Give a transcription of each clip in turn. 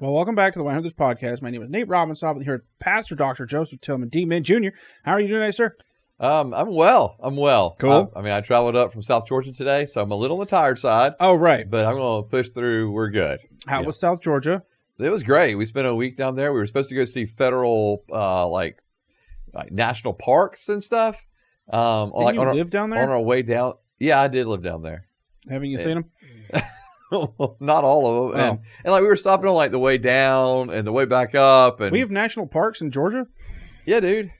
Well, welcome back to the 100th podcast. My name is Nate Robinson. I'm here with Pastor Dr. Joseph Tillman, D-Man Jr. How are you doing today, sir? I'm well. Cool. I traveled up from South Georgia today, so I'm a little on the tired side. Oh, right. But I'm going to push through. We're good. How was South Georgia? It was great. We spent a week down there. We were supposed to go see federal, like national parks and stuff. Did you live down there? On our way down. Yeah, I did live down there. Haven't you seen them? Not all of them. And like we were stopping on like the way down and the way back up. And we have national parks in Georgia? Yeah, dude.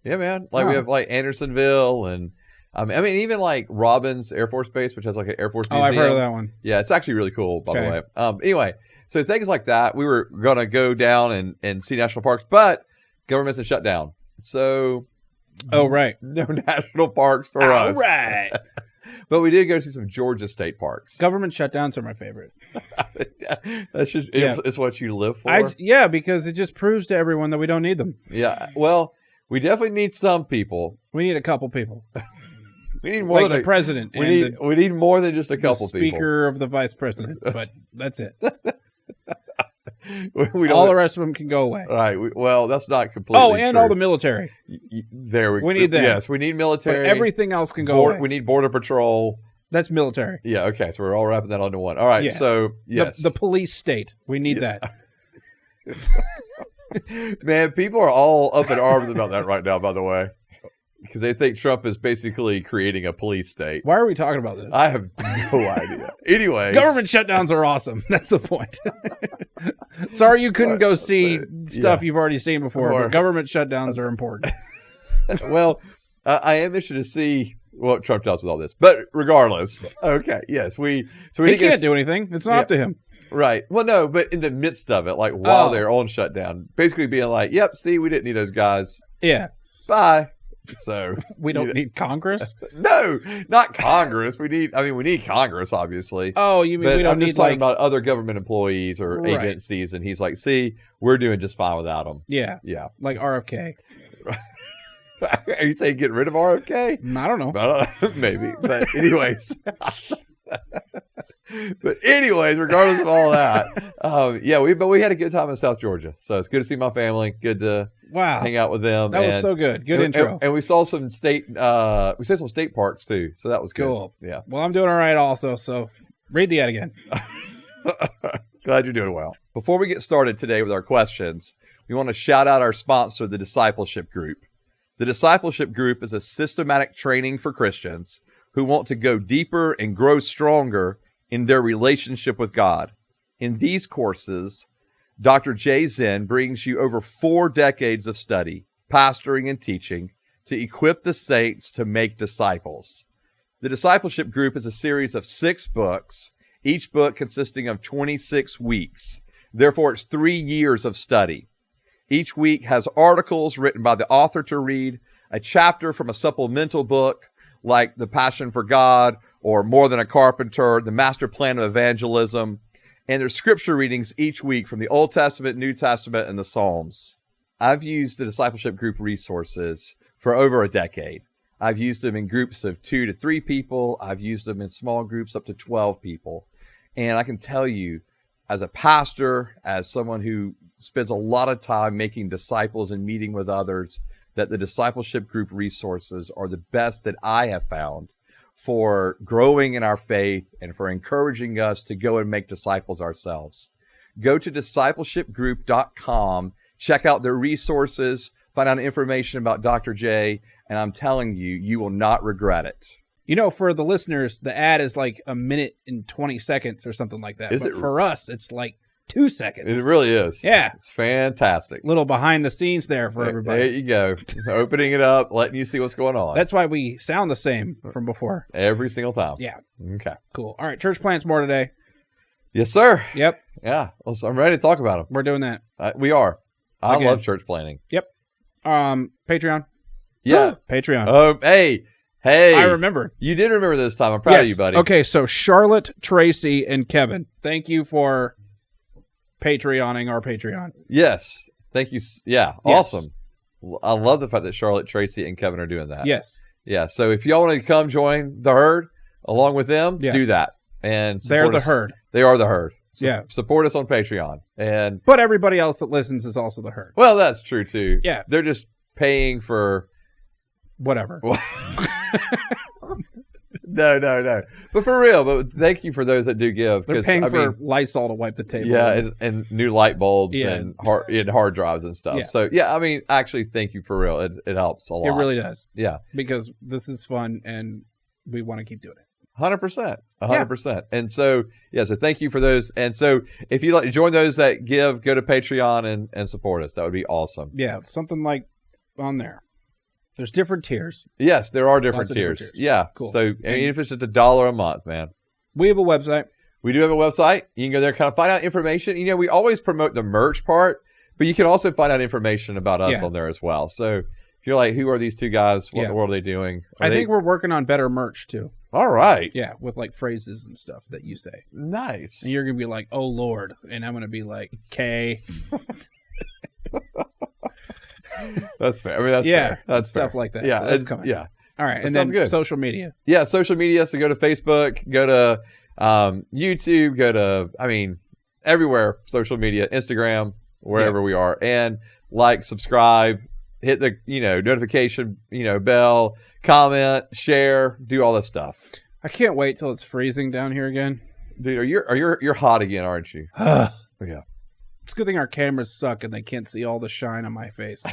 Yeah, man. Like we have like Andersonville and I mean even like Robbins Air Force Base, which has like an Air Force museum. Oh, I've heard of that one. Yeah, it's actually really cool, by the way. Anyway, so things like that, we were going to go down and see national parks, but government's a shutdown. So right. No national parks for us. All right. But we did go see some Georgia state parks. Government shutdowns are my favorite. That's just it's what you live for. Because it just proves to everyone that we don't need them. Yeah. Well, we definitely need some people. We need a couple people. We need more like than the president. We need more than just a couple people. Speaker of the vice president, but that's it. All the rest of them can go away. All right. Well, that's not completely Oh, and true. all the military. We need that. Yes, we need military. But everything else can go away. We need border patrol. That's military. Yeah. Okay. So we're all wrapping that onto one. All right. Yeah. So yes, the police state. We need that. Man, people are all up in arms about that right now. By the way, because they think Trump is basically creating a police state. Why are we talking about this? I have no idea. Anyway, government shutdowns are awesome. That's the point. Sorry you couldn't go see stuff you've already seen before, but government shutdowns are important. Well, I am interested to see what Trump does with all this. But regardless, okay, yes, he can't do anything. It's not up to him. Right. Well, no, but in the midst of it, like while they're on shutdown, basically being like, yep, see, we didn't need those guys. Yeah. Bye. So we don't need Congress? No, not Congress. We need Congress, obviously. Oh, you mean we don't need talking about other government employees or agencies, and he's like, see, we're doing just fine without them. Yeah. Yeah. Like RFK. Are you saying get rid of RFK? I don't know. Maybe. But anyways. Regardless of all that, we had a good time in South Georgia. So it's good to see my family. Good to hang out with them. That was so good. Good intro. And we saw some state parks too. So that was good. Cool. Yeah. Well, I'm doing all right also. So read the ad again. Glad you're doing well. Before we get started today with our questions, we want to shout out our sponsor, the Discipleship Group. The Discipleship Group is a systematic training for Christians who want to go deeper and grow stronger in their relationship with God. In these courses, Dr. Jay Zen brings you over 4 decades of study, pastoring, and teaching to equip the saints to make disciples. The Discipleship Group is a series of 6 books, each book consisting of 26 weeks. Therefore, it's 3 years of study. Each week has articles written by the author to read, a chapter from a supplemental book like The Passion for God or More Than a Carpenter, The Master Plan of Evangelism, and there's scripture readings each week from the Old Testament, New Testament, and the Psalms. I've used the Discipleship Group resources for over a decade. I've used them in groups of 2 to 3 people. I've used them in small groups up to 12 people. And I can tell you, as a pastor, as someone who spends a lot of time making disciples and meeting with others, that the Discipleship Group resources are the best that I have found for growing in our faith and for encouraging us to go and make disciples ourselves. Go to discipleshipgroup.com, check out their resources, find out information about Dr. J, and I'm telling you, you will not regret it. You know, for the listeners, the ad is like 1 minute and 20 seconds or something like that. But for us, it's like 2 seconds. It really is. Yeah. It's fantastic. Little behind the scenes there for everybody. There you go. Opening it up, letting you see what's going on. That's why we sound the same from before. Every single time. Yeah. Okay. Cool. All right. Church plants more today. Yes, sir. Yep. Yeah. Well, so I'm ready to talk about them. We're doing that. We are. I love church planting. Yep. Patreon. Yeah. Patreon. Oh, hey. I remember. You did remember this time. I'm proud of you, buddy. Okay, so Charlotte, Tracy, and Kevin, thank you for Patreoning our Patreon. Yes. Thank you. Yeah. Yes. Awesome. I love the fact that Charlotte, Tracy, and Kevin are doing that. Yes. Yeah. So if y'all want to come join the herd along with them, do that. And they're the herd. They are the herd. Support us on Patreon. But everybody else that listens is also the herd. Well, that's true too. Yeah. They're just paying for whatever. No. But for real, but thank you for those that do give. They're paying for Lysol to wipe the table. Yeah, and new light bulbs and hard drives and stuff. Yeah. So, yeah, I mean, actually, thank you for real. It helps a lot. It really does. Yeah. Because this is fun, and we want to keep doing it. 100%. 100%. And so, so thank you for those. And so, if you'd like to join those that give, go to Patreon and support us. That would be awesome. Yeah, something like on there. There's different tiers. Yes, there are different tiers. Yeah. Cool. So, and if it's just $1 a month, man. We have a website. We do have a website. You can go there, kind of find out information. You know, we always promote the merch part, but you can also find out information about us on there as well. So, if you're like, who are these two guys? What in the world are they doing? I think we're working on better merch, too. All right. Yeah, with like phrases and stuff that you say. Nice. And you're going to be like, oh, Lord. And I'm going to be like, K. That's fair. I mean, that's fair. That's stuff fair. like that. Yeah, so that's coming. Yeah. All right, and sounds then good. Social media. Yeah, social media. So go to Facebook, go to YouTube, go to, everywhere, social media, Instagram, wherever we are. And like, subscribe, hit the, notification, bell, comment, share, do all that stuff. I can't wait till it's freezing down here again. Dude, you're hot again, aren't you? Yeah. It's a good thing our cameras suck and they can't see all the shine on my face.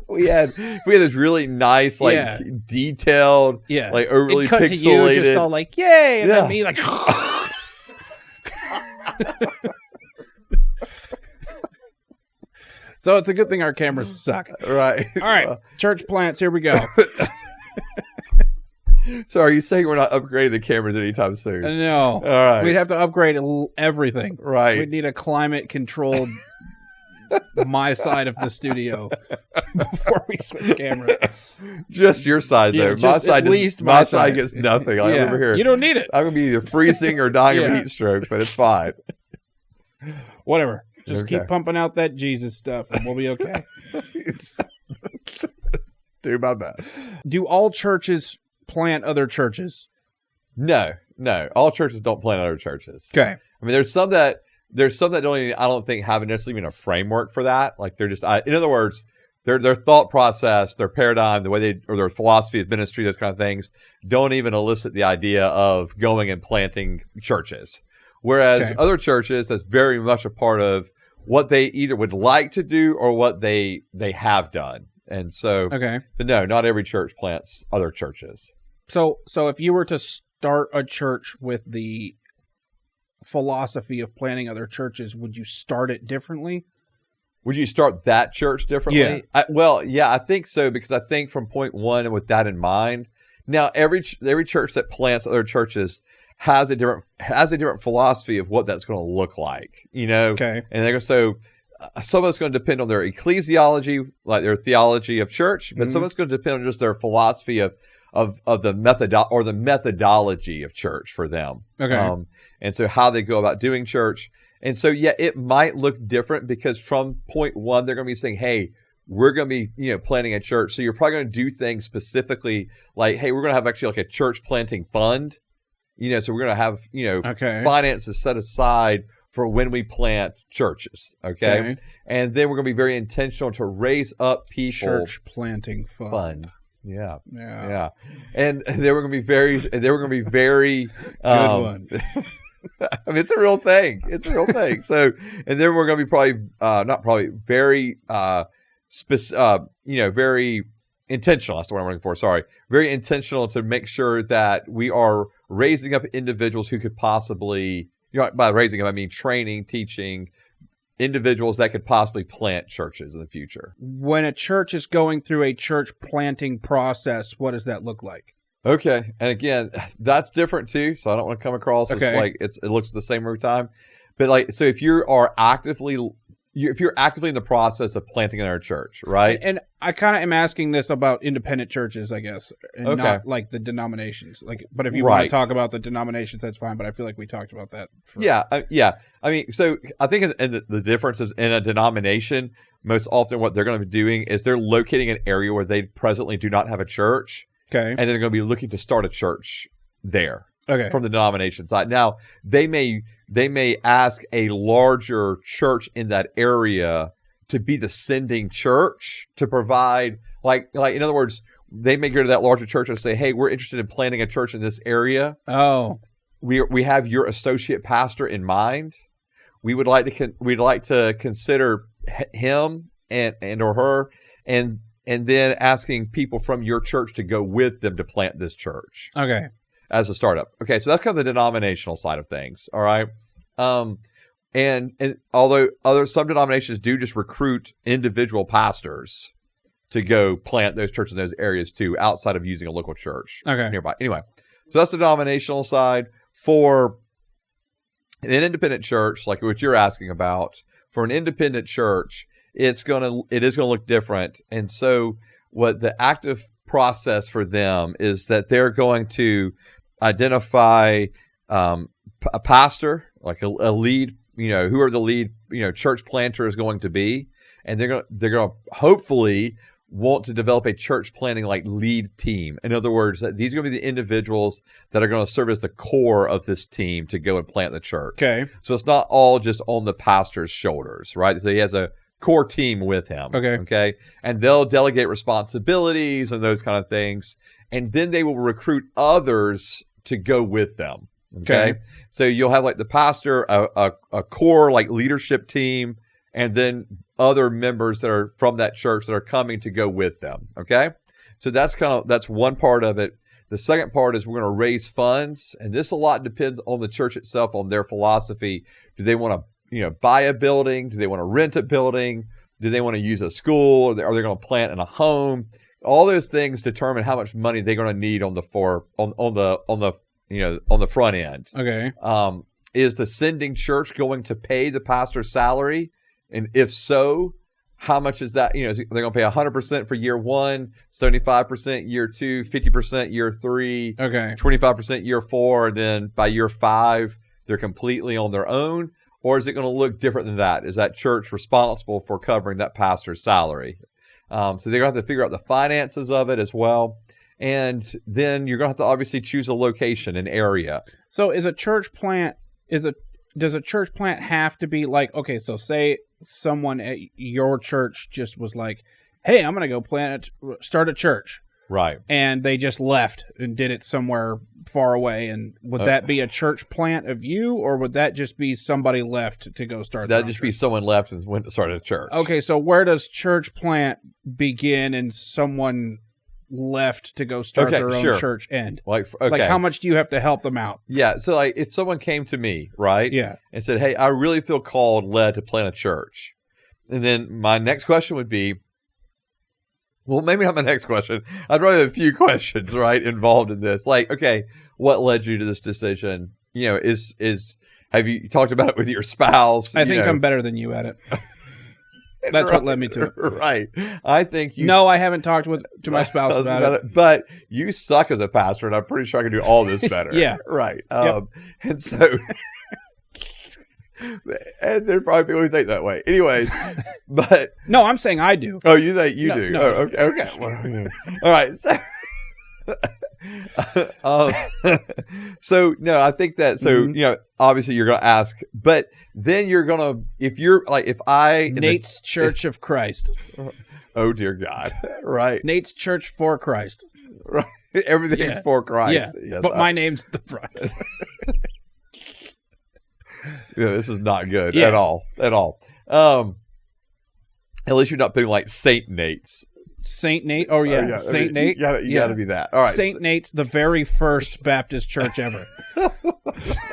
we had this really nice, detailed, overly cut pixelated. To you, just all like, yay, and then me like. So it's a good thing our cameras suck. Right. All right, church plants. Here we go. So are you saying we're not upgrading the cameras anytime soon? No. All right. We'd have to upgrade everything. Right. We'd need a climate-controlled my side of the studio before we switch cameras. Just your side, though. My side gets nothing. I'm over here. You don't need it. I'm going to be either freezing or dying of a heat stroke, but it's fine. Whatever. Just keep pumping out that Jesus stuff and we'll be okay. Do my best. Do all churches plant other churches? No. All churches don't plant other churches. Okay. I mean, there's some that don't even, I don't think have necessarily even a framework for that. Like they're just, in other words, their thought process, their paradigm, the way or their philosophy of ministry, those kind of things, don't even elicit the idea of going and planting churches. Whereas other churches, that's very much a part of what they either would like to do or what they have done. And so, but no, not every church plants other churches. So if you were to start a church with the philosophy of planting other churches, would you start it differently? Would you start that church differently? Yeah. I think so, because I think from point one and with that in mind, now every church that plants other churches has a different philosophy of what that's going to look like, Okay. And they're so some of it's going to depend on their ecclesiology, like their theology of church, but some of it's going to depend on just their philosophy of the methodology of church for them. Okay. And so how they go about doing church. And so, it might look different because from point one, they're going to be saying, hey, we're going to be, planting a church. So you're probably going to do things specifically like, hey, we're going to have actually like a church planting fund, so we're going to have, finances set aside for when we plant churches. Okay. And then we're going to be very intentional to raise up people. Church planting fund. Yeah. And they were going to be very, good one. I mean, it's a real thing. So, and then we're going to be very, very intentional. That's the word I'm looking for. Sorry. Very intentional to make sure that we are raising up individuals who could possibly, by raising up, I mean training, teaching individuals that could possibly plant churches in the future. When a church is going through a church planting process, what does that look like? Okay. And again, that's different too. So I don't want to come across as like it looks the same every time. But so if you're actively in the process of planting in our church, right? And I kind of am asking this about independent churches, I guess, and not like the denominations. But if you want to talk about the denominations, that's fine. But I feel like we talked about that. I mean, so I think the difference is in a denomination, most often what they're going to be doing is they're locating an area where they presently do not have a church. Okay. And they're going to be looking to start a church there. Okay. From the denomination side. Now, they may ask a larger church in that area to be the sending church to provide, like in other words, they may go to that larger church and say, "Hey, we're interested in planting a church in this area. Oh, we have your associate pastor in mind. We'd like to consider him and or her, and then asking people from your church to go with them to plant this church." Okay. As a startup. Okay, so that's kind of the denominational side of things. All right. And although some denominations do just recruit individual pastors to go plant those churches in those areas too, outside of using a local church nearby. Anyway, so that's the denominational side. For an independent church, like what you're asking about, for an independent church, it is going to look different. And so what the active process for them is that they're going to identify a pastor, like a lead, whoever the lead, church planter is going to be, and they're going to hopefully want to develop a church planting like lead team. In other words, that these are going to be the individuals that are going to serve as the core of this team to go and plant the church. Okay. So it's not all just on the pastor's shoulders, right? So he has a core team with him. Okay. And they'll delegate responsibilities and those kind of things. And then they will recruit others to go with them. Okay. So you'll have like the pastor, a core like leadership team, and then other members that are from that church that are coming to go with them. Okay. So that's one part of it. The second part is we're going to raise funds. And this a lot depends on the church itself, on their philosophy. Do they want to, buy a building? Do they want to rent a building? Do they want to use a school? Are they going to plant in a home? All those things determine how much money they're going to need on the front end. Okay. Is the sending church going to pay the pastor's salary? And if so, how much is that? They're going to pay 100% for year 1, 75% year 2, 50% year 3, 25% year 4, and then by year 5, they're completely on their own? Or is it going to look different than that? Is that church responsible for covering that pastor's salary? So they're going to have to figure out the finances of it as well. And then you're going to have to obviously choose a location, an area. So does a church plant have to be like, okay, so say someone at your church just was like, "Hey, I'm going to go start a church." Right. And they just left and did it somewhere far away. And would that be a church plant of you, or would that just be somebody left to go start? That'd just be someone left and went to start a church. Okay, so where does church plant begin and someone left to go start their own church end? Like how much do you have to help them out? Yeah, so like if someone came to me, right? Yeah. And said, "Hey, I really feel led to plant a church." And then my next question would be, well, maybe not my next question. I'd probably have a few questions, right, involved in this. Like, okay, what led you to this decision? Have you talked about it with your spouse? I think I'm better than you at it. That's what led me to it. Right. I think you... No, I haven't talked to my spouse about it. But you suck as a pastor, and I'm pretty sure I can do all this better. Yeah. Right. And so... and there are probably people who think that way. Anyways, but... No, I'm saying I do. Oh, you think you do? No. Oh, okay. Well, all right. So no, I think that, obviously you're going to ask, but then you're going to, if I... Nate's Church of Christ. Oh, dear God. Right. Nate's Church for Christ. Right. Everything's for Christ. Yeah. Yes, but my name's the front. Yeah, this is not good at all. At least you're not putting like Saint Nate's. Saint Nate? Oh, yeah. Saint Nate? You got to be that. All right. Saint Nate's, the very first Baptist church ever.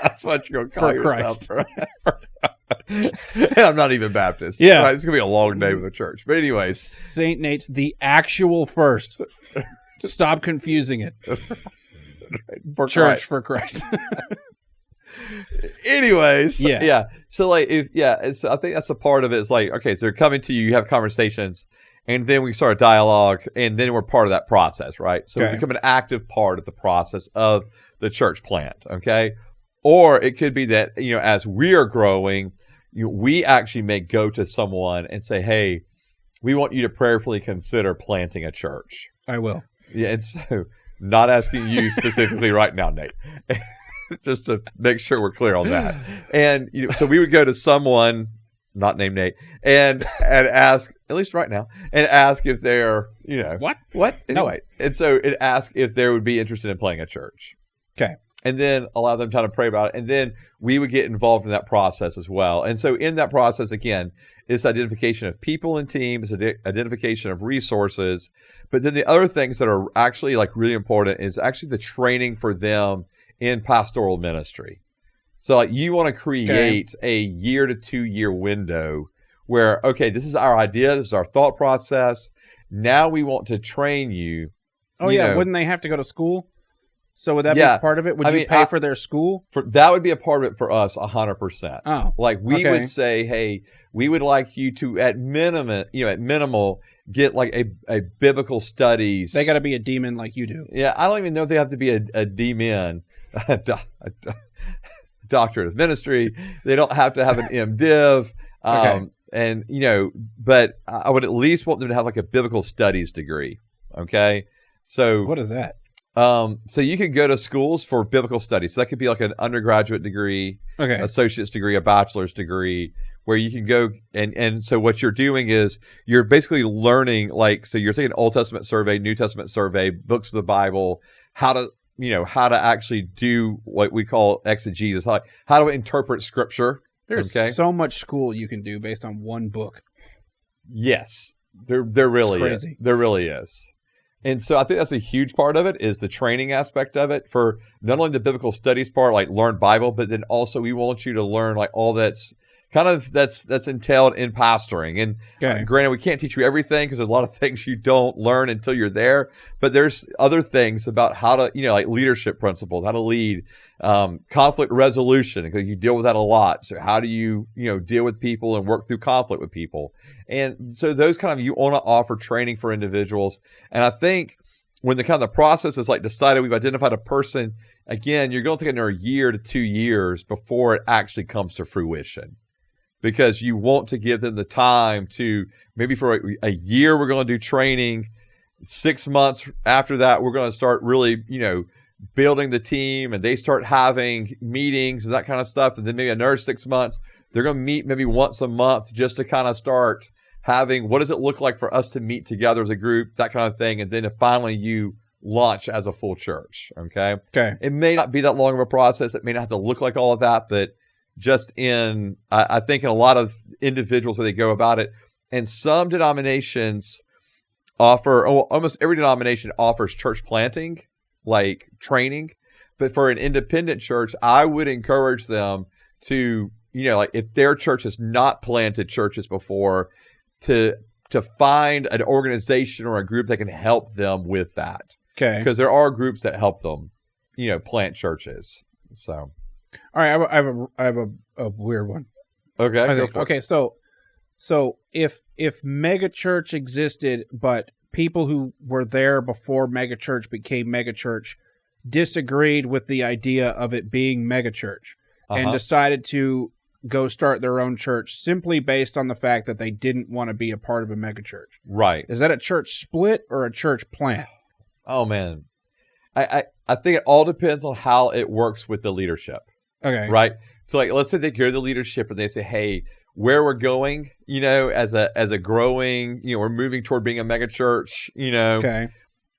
That's what you're going to call yourself. For Christ. And I'm not even Baptist. Yeah. Right? It's going to be a long name of the church. But anyways. Saint Nate's, the actual first. Stop confusing it. Church for Christ. Anyways, yeah. So like, so I think that's a part of it. Is like, okay, so they're coming to you, you have conversations, and then we start a dialogue, and then we're part of that process, right? So we become an active part of the process of the church plant, okay? Or it could be that, as we are growing, we actually may go to someone and say, "Hey, we want you to prayerfully consider planting a church." I will. Yeah, and so not asking you specifically right now, Nate. just to make sure we're clear on that. And so we would go to someone, not named Nate, and ask, at least right now, and ask if they're, what? Anyway, and so it asked if they would be interested in playing a church. Okay. And then allow them time to pray about it. And then we would get involved in that process as well. And so in that process, again, it's identification of people and teams, identification of resources. But then the other things that are actually like really important is actually the training for them in pastoral ministry. So like you want to create a 1 to 2 year window where, okay, this is our idea, this is our thought process. Now we want to train you. Oh, yeah. Wouldn't they have to go to school? So would that be part of it? Would you pay for their school? That would be a part of it for us, 100%. Oh, like we would say, hey, we would like you to at minimal get like a biblical studies. They got to be a demon like you do. Yeah, I don't even know if they have to be a demon, a doctorate of ministry. They don't have to have an MDiv. And but I would at least want them to have like a biblical studies degree. Okay, so what is that? So you could go to schools for biblical studies. So that could be like an undergraduate degree, associate's degree, a bachelor's degree, where you can go and so what you're doing is you're basically learning, like, so you're taking Old Testament survey, New Testament survey, books of the Bible, how to actually do what we call exegesis, how to interpret scripture. There's so much school you can do based on one book. Yes, there really is. There really is. And so I think that's a huge part of it, is the training aspect of it, for not only the biblical studies part, like learn Bible, but then also we want you to learn like all that's entailed in pastoring. And granted, we can't teach you everything because there's a lot of things you don't learn until you're there, but there's other things about how to, like leadership principles, how to lead, conflict resolution, because you deal with that a lot. So how do you, deal with people and work through conflict with people? And so those you want to offer training for individuals. And I think when the process is like decided, we've identified a person, again, you're going to take another 1 to 2 years before it actually comes to fruition. Because you want to give them the time to, maybe for a year, we're going to do training. 6 months after that, we're going to start really, building the team, and they start having meetings and that kind of stuff. And then maybe another 6 months, they're going to meet maybe once a month just to start having, what does it look like for us to meet together as a group, that kind of thing. And then finally you launch as a full church. Okay. It may not be that long of a process. It may not have to look like all of that, but just I think in a lot of individuals where they go about it, and some denominations offer, almost every denomination offers church planting, like training. But for an independent church, I would encourage them to, like if their church has not planted churches before, to find an organization or a group that can help them with that. Okay. Because there are groups that help them, plant churches. So. All right, I have a weird one. Okay, so if megachurch existed, but people who were there before megachurch became megachurch disagreed with the idea of it being megachurch and decided to go start their own church simply based on the fact that they didn't want to be a part of a megachurch. Right. Is that a church split or a church plant? Oh man, I think it all depends on how it works with the leadership. Okay. Right. So like, let's say they go to the leadership and they say, hey, where we're going, as a growing, we're moving toward being a mega church, okay.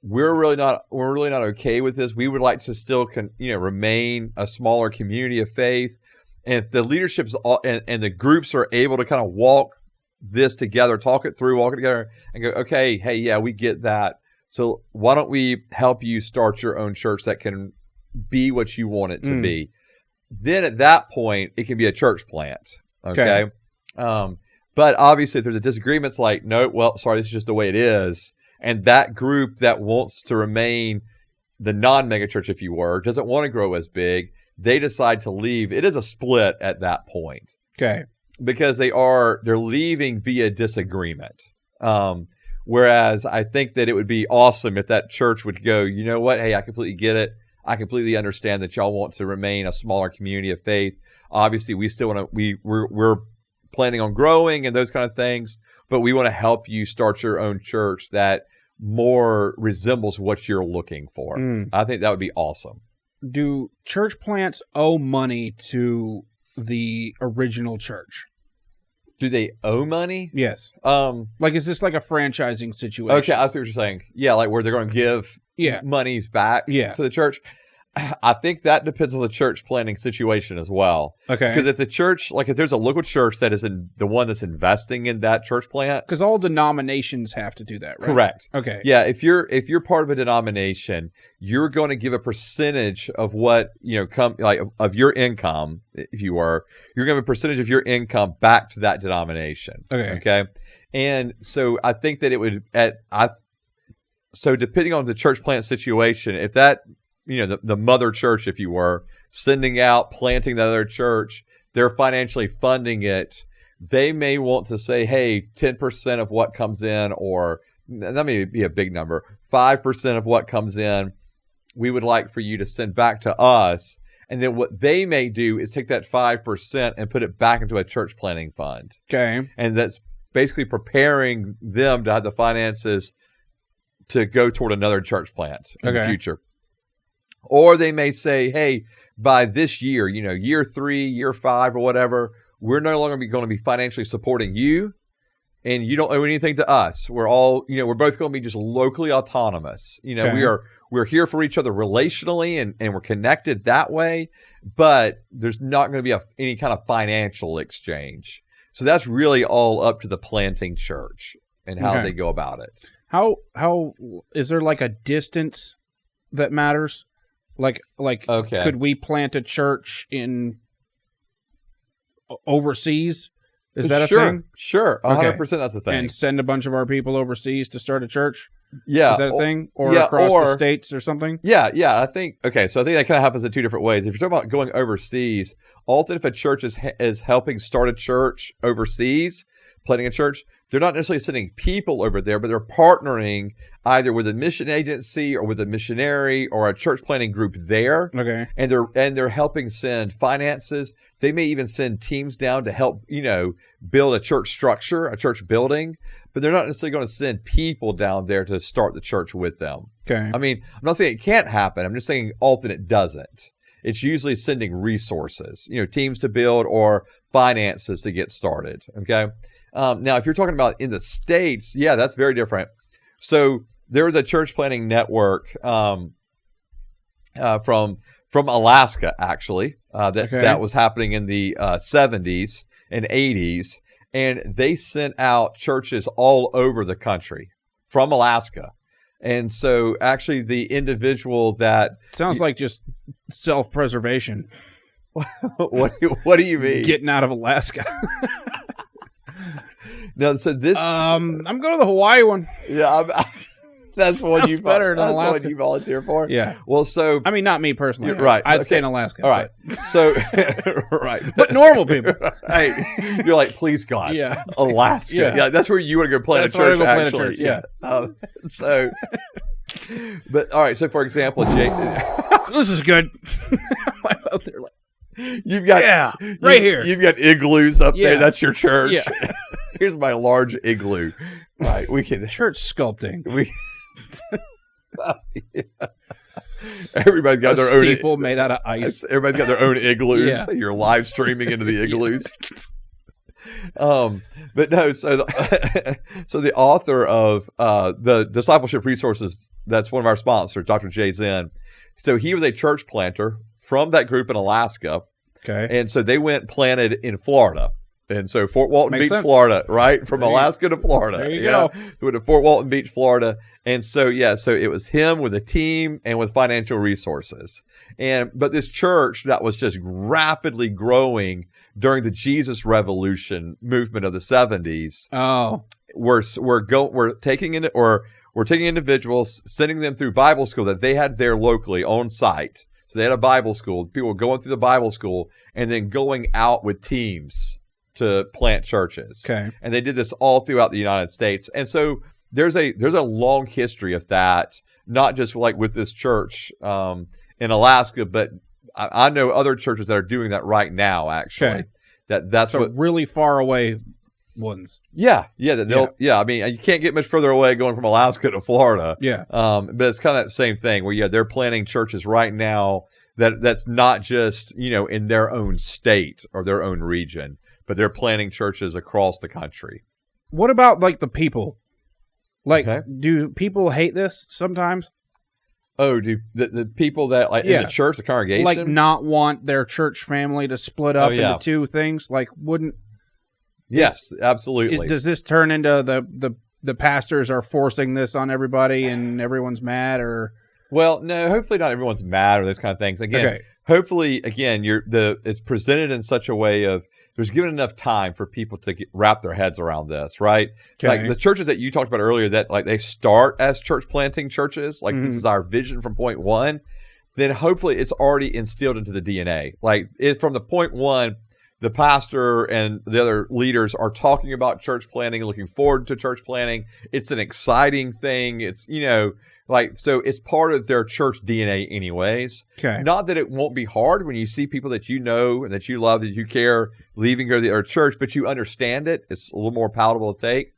We're really not okay with this. We would like to still remain a smaller community of faith. And if the leadership's and the groups are able to walk this together, talk it through, walk it together and go, okay, hey, yeah, we get that. So why don't we help you start your own church that can be what you want it to be? Then at that point, it can be a church plant. Okay. But obviously, if there's a disagreement, it's like, no, well, sorry, this is just the way it is. And that group that wants to remain the non-mega church, if you were, doesn't want to grow as big, they decide to leave. It is a split at that point. Okay. Because they're leaving via disagreement. Whereas I think that it would be awesome if that church would go, you know what? Hey, I completely get it. I completely understand that y'all want to remain a smaller community of faith. Obviously, we still want to. We're planning on growing and those kind of things, but we want to help you start your own church that more resembles what you're looking for. I think that would be awesome. do church plants owe money to the original church? Do they owe money? Yes. Like, is this like a franchising situation? Okay, I see what you're saying. Yeah, like where they're going to give money back to the church. I think that depends on the church planting situation as well. Okay. Because if the church, like if there's a local church that is the one that's investing in that church plant. Because all denominations have to do that, right? Correct. Okay. Yeah, if you're part of a denomination, you're going to give a percentage of what, of your income, if you are, you're going to give a percentage of your income back to that denomination. Okay. And so I think that it would, so depending on the church plant situation, if that, the mother church, if you were, sending out, planting the other church, they're financially funding it, they may want to say, hey, 10% of what comes in, or that may be a big number, 5% of what comes in, we would like for you to send back to us. And then what they may do is take that 5% and put it back into a church planting fund. Okay. And that's basically preparing them to have the finances to go toward another church plant in the future. Or they may say, hey, by this year, year 3, year 5, or whatever, we're no longer going to be financially supporting you, and you don't owe anything to us. We're all, we're both going to be just locally autonomous. We're here for each other relationally, and we're connected that way, but there's not going to be any kind of financial exchange. So that's really all up to the planting church and how they go about it. How is there like a distance that matters? Like, could we plant a church in overseas? Is that a thing? Sure, 100%. That's a thing. And send a bunch of our people overseas to start a church. Yeah, is that a thing? Or across the states or something? Yeah. I think that kind of happens in two different ways. If you're talking about going overseas, often if a church is helping start a church overseas, planting a church, they're not necessarily sending people over there, but they're partnering either with a mission agency or with a missionary or a church planting group there. Okay. And they're helping send finances. They may even send teams down to help, build a church structure, a church building, but they're not necessarily going to send people down there to start the church with them. Okay. I mean, I'm not saying it can't happen. I'm just saying often it doesn't. It's usually sending resources, teams to build or finances to get started. Okay. Now, if you're talking about in the States, that's very different. So there was a church planting network from Alaska, actually, that was happening in the 70s and 80s, and they sent out churches all over the country from Alaska. And so actually the individual that... Sounds like just self-preservation. What do you mean? Getting out of Alaska. No, so this... I'm going to the Hawaii one. Yeah, that's what you better than Alaska. That's what you volunteer for. Yeah. Well, so I mean, not me personally. Right. I'd stay in Alaska. All right. So right. But normal people. Hey, you're like, please God. Yeah. Alaska. Yeah. That's where you want to go plant a church. Actually. Yeah. So. But all right. So for example, Jake. This is good. You've got right here. You've got igloos up there. That's your church. Yeah. Here's my large igloo. Right. We can church sculpting. Everybody's got their own steeple made out of ice. Everybody's got their own igloos. Yeah. You're live streaming into the igloos. But no, so the author of the Discipleship Resources, that's one of our sponsors, Dr. Jay Zinn. So he was a church planter from that group in Alaska. Okay. And so they went planted in Florida. And so Fort Walton Beach, Florida, right? From Alaska to Florida. There you go. We went to Fort Walton Beach, Florida. And so, so it was him with a team and with financial resources. But this church that was just rapidly growing during the Jesus Revolution movement of the 70s. Oh. We're taking individuals, sending them through Bible school that they had there locally on site. So they had a Bible school. People were going through the Bible school and then going out with teams to plant churches. Okay. And they did this all throughout the United States. And so there's a long history of that, not just like with this church in Alaska, but I know other churches that are doing that right now, actually. Okay. That's so what really far away ones. Yeah. I mean, you can't get much further away going from Alaska to Florida. Yeah. But it's kind of that same thing where they're planting churches right now that's not just, in their own state or their own region, but they're planting churches across the country. What about like the people? Like, Okay. do people hate this sometimes? Oh, do the people that like in the church, the congregation, like not want their church family to split up into two things? Like, wouldn't? Yes, absolutely. Does this turn into the pastors are forcing this on everybody and everyone's mad, or? Well, no. Hopefully, not everyone's mad or those kind of things. Again, hopefully, it's presented in such a way of there's given enough time for people to wrap their heads around this, right? Okay. Like the churches that you talked about earlier, that like they start as church planting churches, like this is our vision from point one. Then hopefully it's already instilled into the DNA. Like from the point one, the pastor and the other leaders are talking about church planting, looking forward to church planting. It's an exciting thing. It's, so it's part of their church DNA anyways. Okay. Not that it won't be hard when you see people that you know and that you love, that you care, leaving go to the other church, but you understand it. It's a little more palatable to take.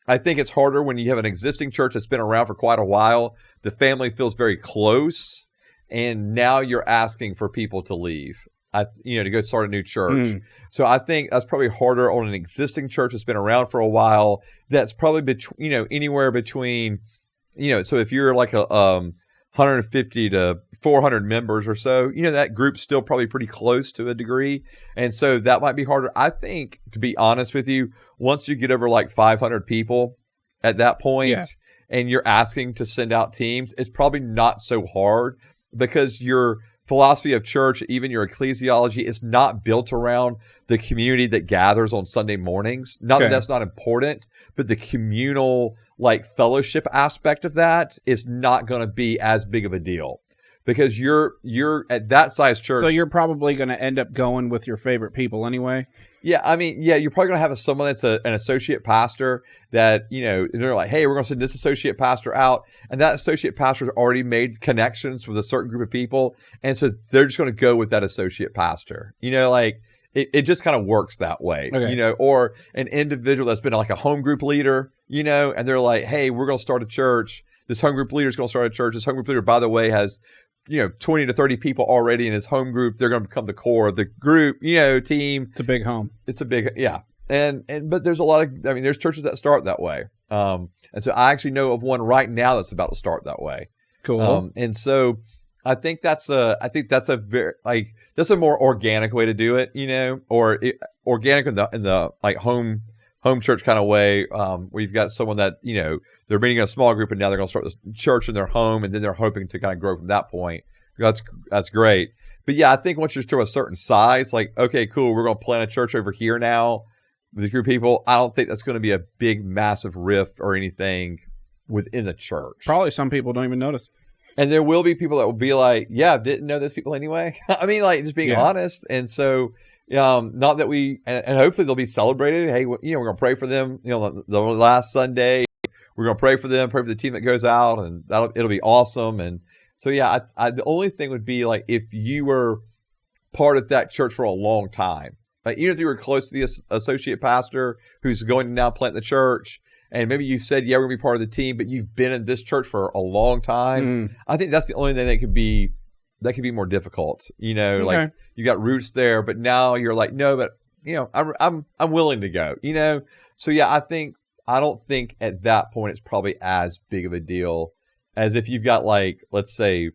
I think it's harder when you have an existing church that's been around for quite a while. The family feels very close, and now you're asking for people to leave. To go start a new church. So I think that's probably harder on an existing church that's been around for a while. That's probably anywhere between, so if you're like a 150 to 400 members or so, that group's still probably pretty close to a degree. And so that might be harder. I think, to be honest with you, once you get over like 500 people at that point and you're asking to send out teams, it's probably not so hard, because your philosophy of church, even your ecclesiology, is not built around the community that gathers on Sunday mornings. Not that that's not important, but the communal fellowship aspect of that is not going to be as big of a deal, because you're at that size church. So you're probably going to end up going with your favorite people anyway. Yeah, I mean, you're probably going to have someone that's an associate pastor that, they're like, hey, we're going to send this associate pastor out. And that associate pastor's already made connections with a certain group of people. And so they're just going to go with that associate pastor. It just kind of works that way, or an individual that's been like a home group leader, and they're like, hey, we're going to start a church. This home group leader is going to start a church. This home group leader, by the way, has 20 to 30 people already in his home group. They're going to become the core of the group, team. It's a big home. It's a big, but there's a lot of, there's churches that start that way. And so I actually know of one right now that's about to start that way. Cool. And so I think that's a very, that's a more organic way to do it, organic in the like home church kind of way. Where you've got someone that, they're meeting in a small group and now they're going to start this church in their home, and then they're hoping to kind of grow from that point. That's great. But yeah, I think once you're to a certain size, like, okay, cool, we're going to plant a church over here now with a group of people. I don't think that's going to be a big, massive rift or anything within the church. Probably some people don't even notice. And there will be people that will be like, yeah, didn't know those people anyway. I mean, just being honest. And so, not that and hopefully they'll be celebrated. Hey, we're going to pray for them, the last Sunday. We're going to pray for them, pray for the team that goes out, and it'll be awesome. And so, the only thing would be like if you were part of that church for a long time, like even if you were close to the associate pastor who's going to now plant the church, and maybe you said, yeah, we're going to be part of the team, but you've been in this church for a long time. I think that's the only thing that could be more difficult. Like you got roots there, but now you're like, no, but I'm willing to go. So I don't think at that point it's probably as big of a deal as if you've got let's say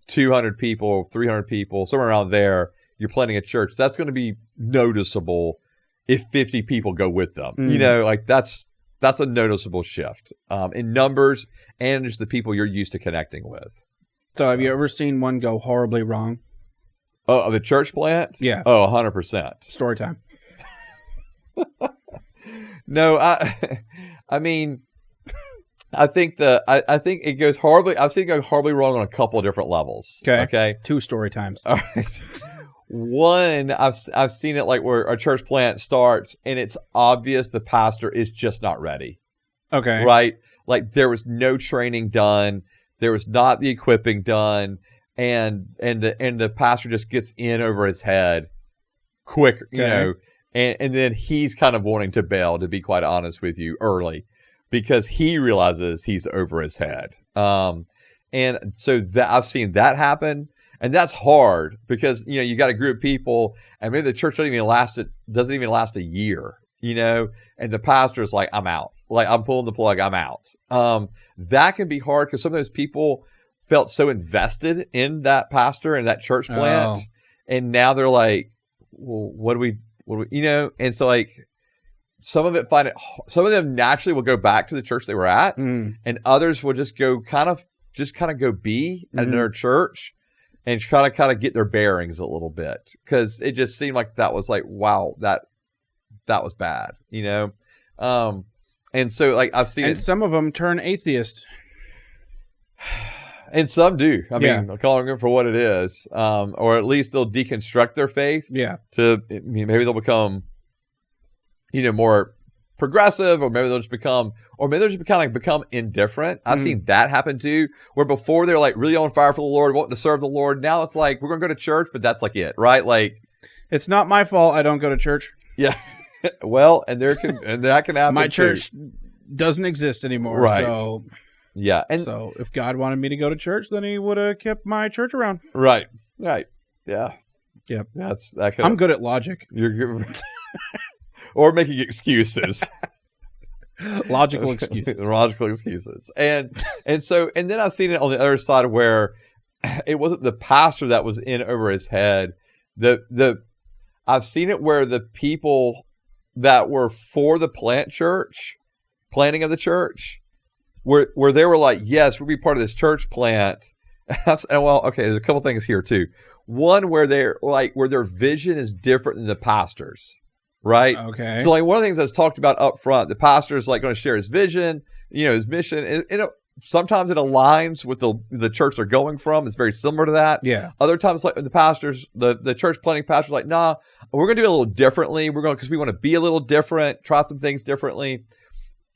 200 people, 300 people, somewhere around there. You're planting a church. That's going to be noticeable if 50 people go with them. That's a noticeable shift in numbers and just the people you're used to connecting with. So have you ever seen one go horribly wrong? Oh, the church plant? Yeah. Oh, 100%. Story time. No, I mean, I think it goes horribly. I've seen it go horribly wrong on a couple of different levels. Okay. 2 story times. All right. One, I've seen it where a church plant starts and it's obvious the pastor is just not ready. Okay. Right? Like there was no training done. There was not the equipping done. And the pastor just gets in over his head quick, and then he's kind of wanting to bail, to be quite honest with you, early, because he realizes he's over his head. And so I've seen that happen. And that's hard because, you got a group of people and maybe the church doesn't even last a year, and the pastor is like, I'm out. Like, I'm pulling the plug, I'm out. That can be hard because some of those people felt so invested in that pastor and that church plant. And now they're like, well, what do we, and so like some of them naturally will go back to the church they were at, and others will just kind of go be at another church and try to kind of get their bearings a little bit because it just seemed like that was like, wow, that was bad, and so like I've seen, and some of them turn atheist. And some do. I mean, calling it for what it is, or at least they'll deconstruct their faith. Yeah. Maybe they'll become, more progressive, or maybe they'll just become indifferent. I've seen that happen too, where before they're like really on fire for the Lord, wanting to serve the Lord. Now it's like we're going to go to church, but that's like it, right? Like, it's not my fault I don't go to church. Yeah. Well, and that can happen. My church doesn't exist anymore, right? So. Yeah, and so if God wanted me to go to church, then He would have kept my church around. Right. Yeah. I'm good at logic. You're good, or making excuses. Logical excuses. And then I've seen it on the other side where it wasn't the pastor that was in over his head. I've seen it where the people that were for the planting of the church. Where they were like, yes, we'll be part of this church plant. And well, okay, there's a couple things here too. One where their vision is different than the pastor's, right? Okay. So like one of the things that's talked about up front, the pastor is like going to share his vision, his mission. Sometimes it aligns with the church they're going from. It's very similar to that. Yeah. Other times, like the pastors, the church planting pastor's like, nah, we're going to do it a little differently. Because we want to be a little different, try some things differently.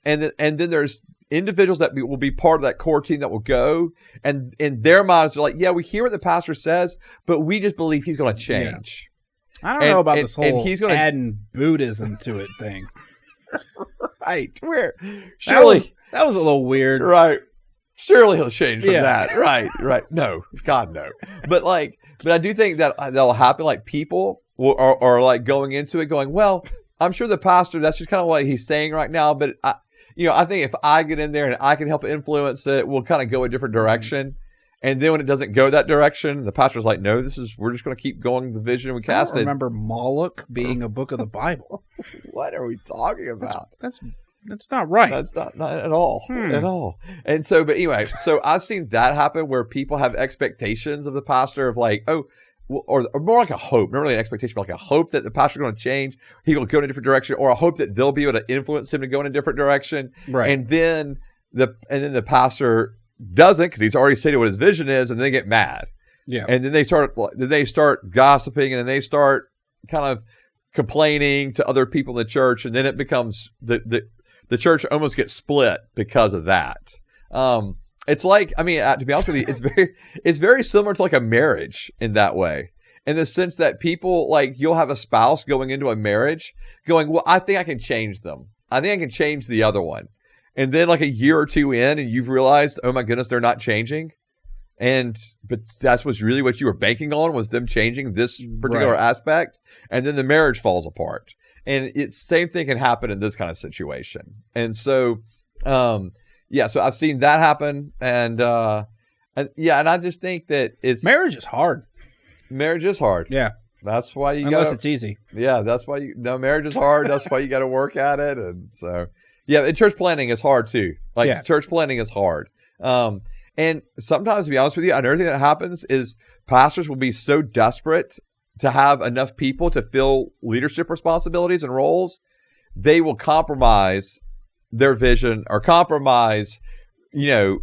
And then there's individuals that will be part of that core team that will go, and in their minds they're like, yeah, we hear what the pastor says, but we just believe he's going to change. Yeah. I don't know about this whole adding Buddhism to it thing. Right? Where surely that was a little weird, right? Surely he'll change from that, right? No, God no. But I do think that'll happen. Like people are like going into it, going, well, I'm sure the pastor, that's just kind of what he's saying right now, but I think if I get in there and I can help influence it, we'll kind of go a different direction. And then when it doesn't go that direction, the pastor's like, no, we're just going to keep going the vision we casted. I don't remember Moloch being a book of the Bible. What are we talking about? That's not right. That's not at all. At all. And so, but anyway, so I've seen that happen where people have expectations of the pastor of like, oh, or more like a hope, not really an expectation, but like a hope that the pastor's going to change, he will go in a different direction, or a hope that they'll be able to influence him to go in a different direction. Right. And then the pastor doesn't, because he's already stated what his vision is, and they get mad. Yeah. And then they start gossiping, and then they start kind of complaining to other people in the church, and then it becomes the church almost gets split because of that. It's like, I mean, to be honest with you, it's very similar to like a marriage in that way, in the sense that people, like, you'll have a spouse going into a marriage going, well, I think I can change them. I think I can change the other one. And then like a year or two in, and you've realized, oh my goodness, they're not changing. But that's really what you were banking on, was them changing this particular aspect. And then the marriage falls apart. And it's same thing can happen in this kind of situation. And so, so I've seen that happen, and I just think that marriage is hard. Marriage is hard. Yeah, that's why unless it's easy. Yeah, that's why marriage is hard. That's why you got to work at it, and so and church planting is hard too. Church planting is hard. And sometimes, to be honest with you, another thing that happens is pastors will be so desperate to have enough people to fill leadership responsibilities and roles, they will compromise their vision or compromise, who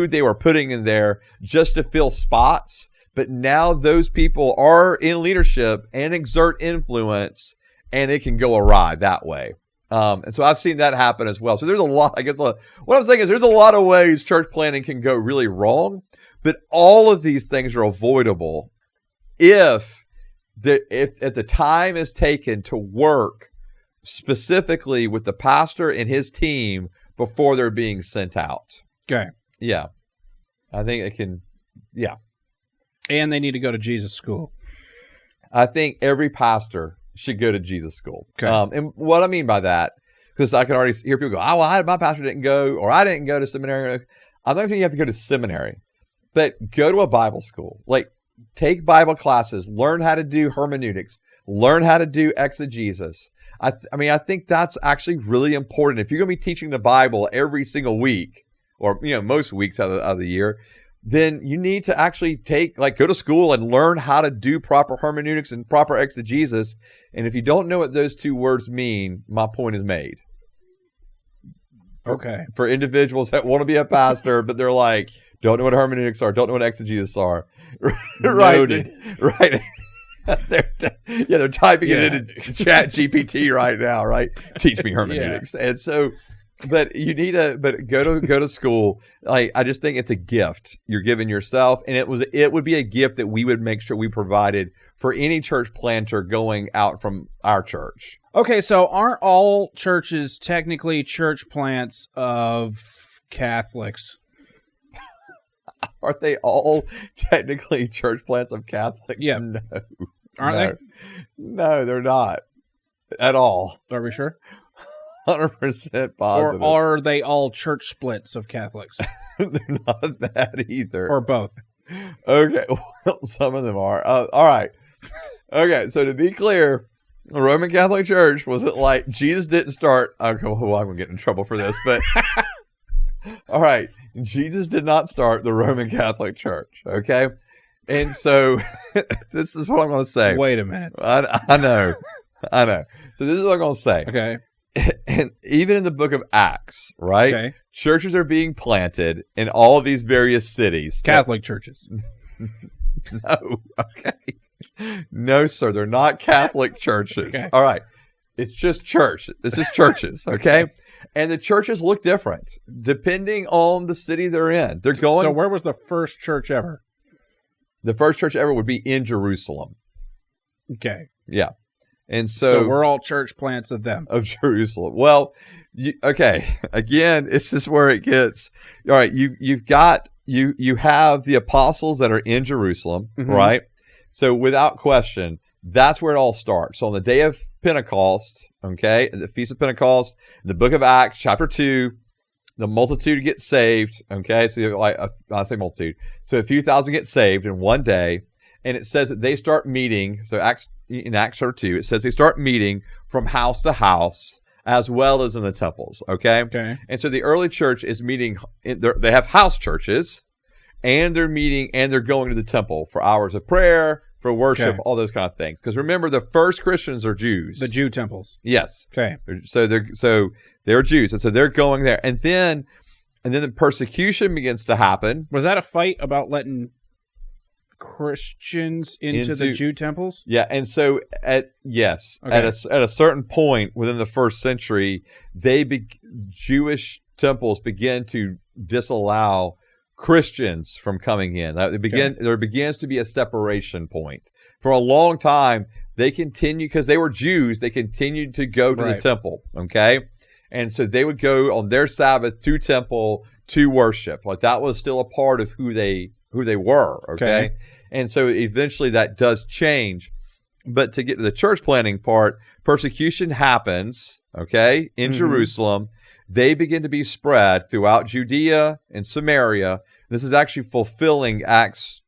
they were putting in there just to fill spots. But now those people are in leadership and exert influence, and it can go awry that way. And so I've seen that happen as well. So there's a lot, I guess what I'm saying is there's a lot of ways church planting can go really wrong, but all of these things are avoidable if the time is taken to work specifically with the pastor and his team before they're being sent out. Okay. Yeah. I think it can, yeah. And they need to go to Jesus school. I think every pastor should go to Jesus school. Okay. And what I mean by that, because I can already hear people go, oh, well, my pastor didn't go, or I didn't go to seminary. I'm not saying you have to go to seminary, but go to a Bible school. Like, take Bible classes, learn how to do hermeneutics, learn how to do exegesis. I think that's actually really important. If you're going to be teaching the Bible every single week, or most weeks out of the year, then you need to actually go to school and learn how to do proper hermeneutics and proper exegesis. And if you don't know what those two words mean, my point is made. Okay. For individuals that want to be a pastor, but they're like, don't know what hermeneutics are, don't know what exegesis are. Right. Right. They're typing it into Chat GPT right now, right? Teach me hermeneutics. Yeah. And so, but you need go to school. Like, I just think it's a gift you're giving yourself, and it would be a gift that we would make sure we provided for any church planter going out from our church. Okay, so aren't all churches technically church plants of Catholics? Are they all technically church plants of Catholics? Yeah. No. Aren't they? No, they're not at all. Are we sure? 100% positive. Or are they all church splits of Catholics? They're not that either. Or both. Okay, well, some of them are. All right. Okay, so to be clear, the Roman Catholic Church wasn't like Jesus didn't start. Okay, well, I'm going to get in trouble for this, but all right. Jesus did not start the Roman Catholic Church, okay? And so this is what I'm going to say. Wait a minute. I know. So this is what I'm going to say. Okay. And even in the book of Acts, right? Okay. Churches are being planted in all of these various cities. Catholic churches. No. Okay. No, sir. They're not Catholic churches. Okay. All right. It's just church. It's just churches. Okay. And the churches look different depending on the city they're in. They're going. So where was the first church ever? The first church ever would be in Jerusalem. Okay. Yeah. And so we're all church plants of them. Of Jerusalem. Well, okay. Again, this is where it gets. All right. You have the apostles that are in Jerusalem, mm-hmm. right? So without question, that's where it all starts. So on the day of Pentecost, okay, the Feast of Pentecost, the book of Acts, chapter 2, the multitude gets saved, okay? So I say multitude. So a few thousand get saved in one day, and it says that they start meeting. So in Acts chapter 2, it says they start meeting from house to house as well as in the temples, okay? Okay. And so the early church is meeting, they have house churches, and they're meeting, and they're going to the temple for hours of prayer, for worship, okay. All those kind of things. Because remember, the first Christians are Jews. The Jew temples. Yes. Okay. So they're Jews, and so they're going there, and then the persecution begins to happen. Was that a fight about Christians into the Jew temples? Yeah, and so at a certain point within the first century, Jewish temples begin to disallow Christians from coming in. There begins to be a separation point. For a long time, they continued, because they were Jews, they continued to go to the temple, okay? And so they would go on their Sabbath to temple to worship. Like, that was still a part of who they were, okay? And so eventually that does change. But to get to the church planting part, persecution happens, okay, in mm-hmm. Jerusalem. They begin to be spread throughout Judea and Samaria. This is actually fulfilling Acts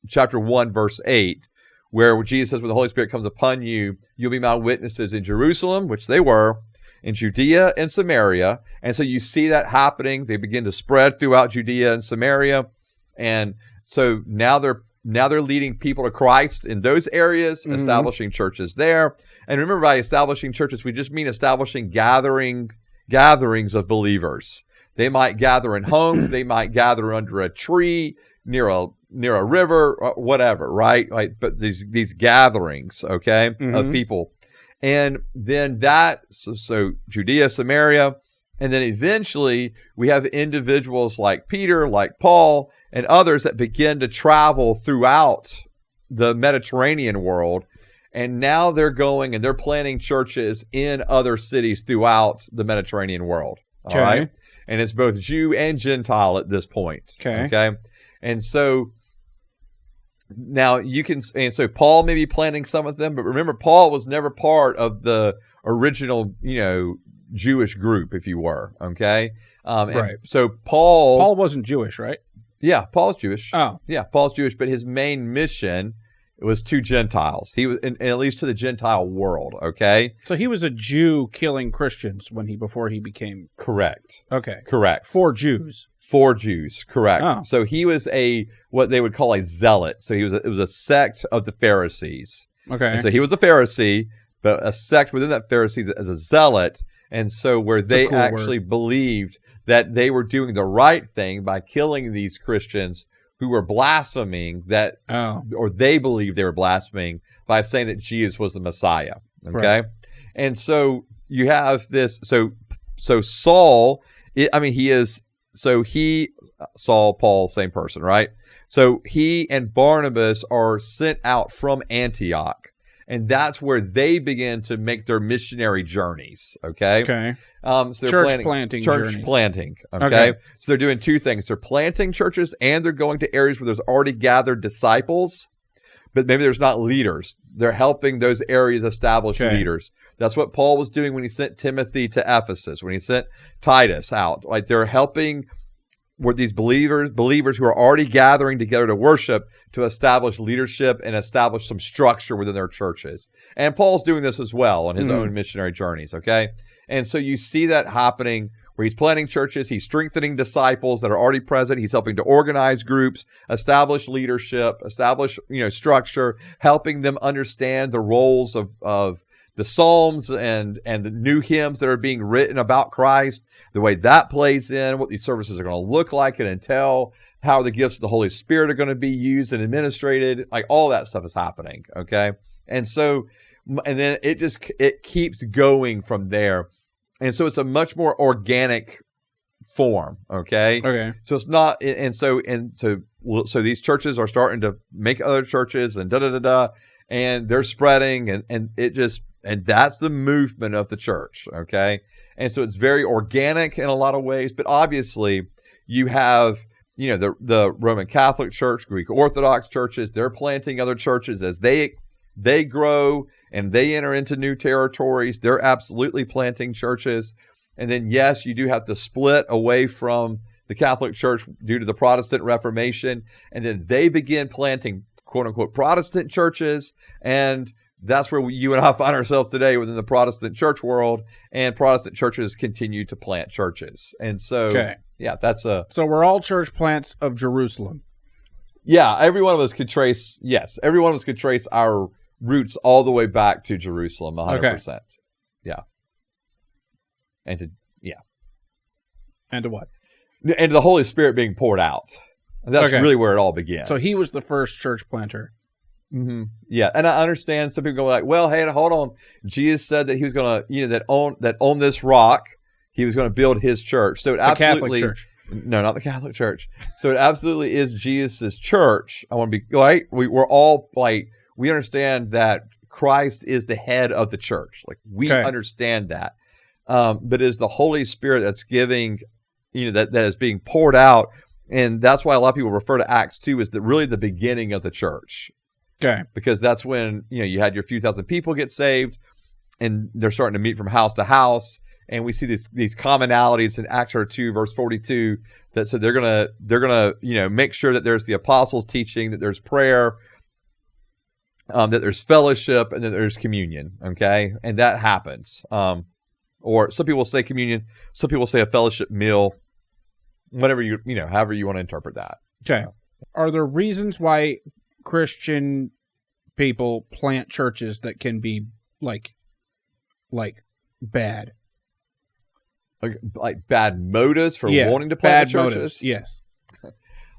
chapter 1, verse 8, where Jesus says, when the Holy Spirit comes upon you, you'll be my witnesses in Jerusalem, which they were, in Judea and Samaria. And so you see that happening. They begin to spread throughout Judea and Samaria. And so now they're leading people to Christ in those areas, mm-hmm. establishing churches there. And remember, by establishing churches, we just mean establishing gatherings of believers. They might gather in homes. They might gather under a tree, near a river, whatever, right? But these gatherings, okay, mm-hmm. of people. And then so Judea, Samaria, and then eventually we have individuals like Peter, like Paul, and others that begin to travel throughout the Mediterranean world. And now they're going and they're planting churches in other cities throughout the Mediterranean world. All right. And it's both Jew and Gentile at this point. Okay. And so Now you can, and so Paul may be planting some of them, but remember, Paul was never part of the original, Jewish group, if you were, okay? Right. So Paul wasn't Jewish, right? Yeah, Paul's Jewish. Oh. Yeah, Paul's Jewish, but his main mission was to Gentiles. He was, and at least to the Gentile world, okay? So he was a Jew killing Christians before he became... Correct. Okay. Correct. For Jews. For Jews, correct. Oh. So he was what they would call a zealot. So it was a sect of the Pharisees. Okay. And so he was a Pharisee, but a sect within that Pharisees as a zealot. And so where they actually believed that they were doing the right thing by killing these Christians who were blaspheming or they believed they were blaspheming by saying that Jesus was the Messiah. Okay. Right. And so you have this, so Saul, Saul, Paul, same person, right? So he and Barnabas are sent out from Antioch, and that's where they begin to make their missionary journeys. Okay. Okay. So they're church planting. Okay? So they're doing two things. They're planting churches, and they're going to areas where there's already gathered disciples, but maybe there's not leaders. They're helping those areas establish leaders. That's what Paul was doing when he sent Timothy to Ephesus, when he sent Titus out. Like, they're helping with these believers who are already gathering together to worship, to establish leadership and establish some structure within their churches. And Paul's doing this as well on his own missionary journeys, okay? And so you see that happening where he's planting churches, he's strengthening disciples that are already present, he's helping to organize groups, establish leadership, establish, structure, helping them understand the roles of the Psalms and the new hymns that are being written about Christ, the way that plays in, what these services are going to look like and entail, how the gifts of the Holy Spirit are going to be used and administrated, like all that stuff is happening, okay? And so, and then it keeps going from there. And so it's a much more organic form, okay? Okay. So it's not, so these churches are starting to make other churches and and they're spreading and that's the movement of the church, okay? And so it's very organic in a lot of ways, but obviously you have, the Roman Catholic Church, Greek Orthodox churches, they're planting other churches as they grow and they enter into new territories. They're absolutely planting churches. And then, yes, you do have to split away from the Catholic Church due to the Protestant Reformation. And then they begin planting, quote unquote, Protestant churches. And that's where you and I find ourselves today within the Protestant church world. And Protestant churches continue to plant churches. And so, yeah, so we're all church plants of Jerusalem. Yeah, every one of us could trace our roots all the way back to Jerusalem, 100%. Okay. Yeah. And to what? And to the Holy Spirit being poured out. That's really where it all begins. So he was the first church planter. Mm-hmm. Yeah, and I understand some people go like, well, hey, hold on. Jesus said that he was going to, that on this rock, he was going to build his church. So it absolutely... Catholic Church. No, not the Catholic Church. So it absolutely is Jesus' church. I want to be, right? We're all like... We understand that Christ is the head of the church. Like, we understand that. But it is the Holy Spirit that's giving, that is being poured out. And that's why a lot of people refer to Acts 2 as really the beginning of the church. Okay. Because that's when, you had your few thousand people get saved and they're starting to meet from house to house. And we see these commonalities in Acts 2, verse 42, that so they're gonna make sure that there's the apostles' teaching, that there's prayer, that there's fellowship, and that there's communion, okay? And that happens. Or some people say communion, some people say a fellowship meal, whatever however you want to interpret that. Okay. So. Are there reasons why Christian people plant churches that can be like bad? Like bad motives for wanting to plant churches? Motives, yes.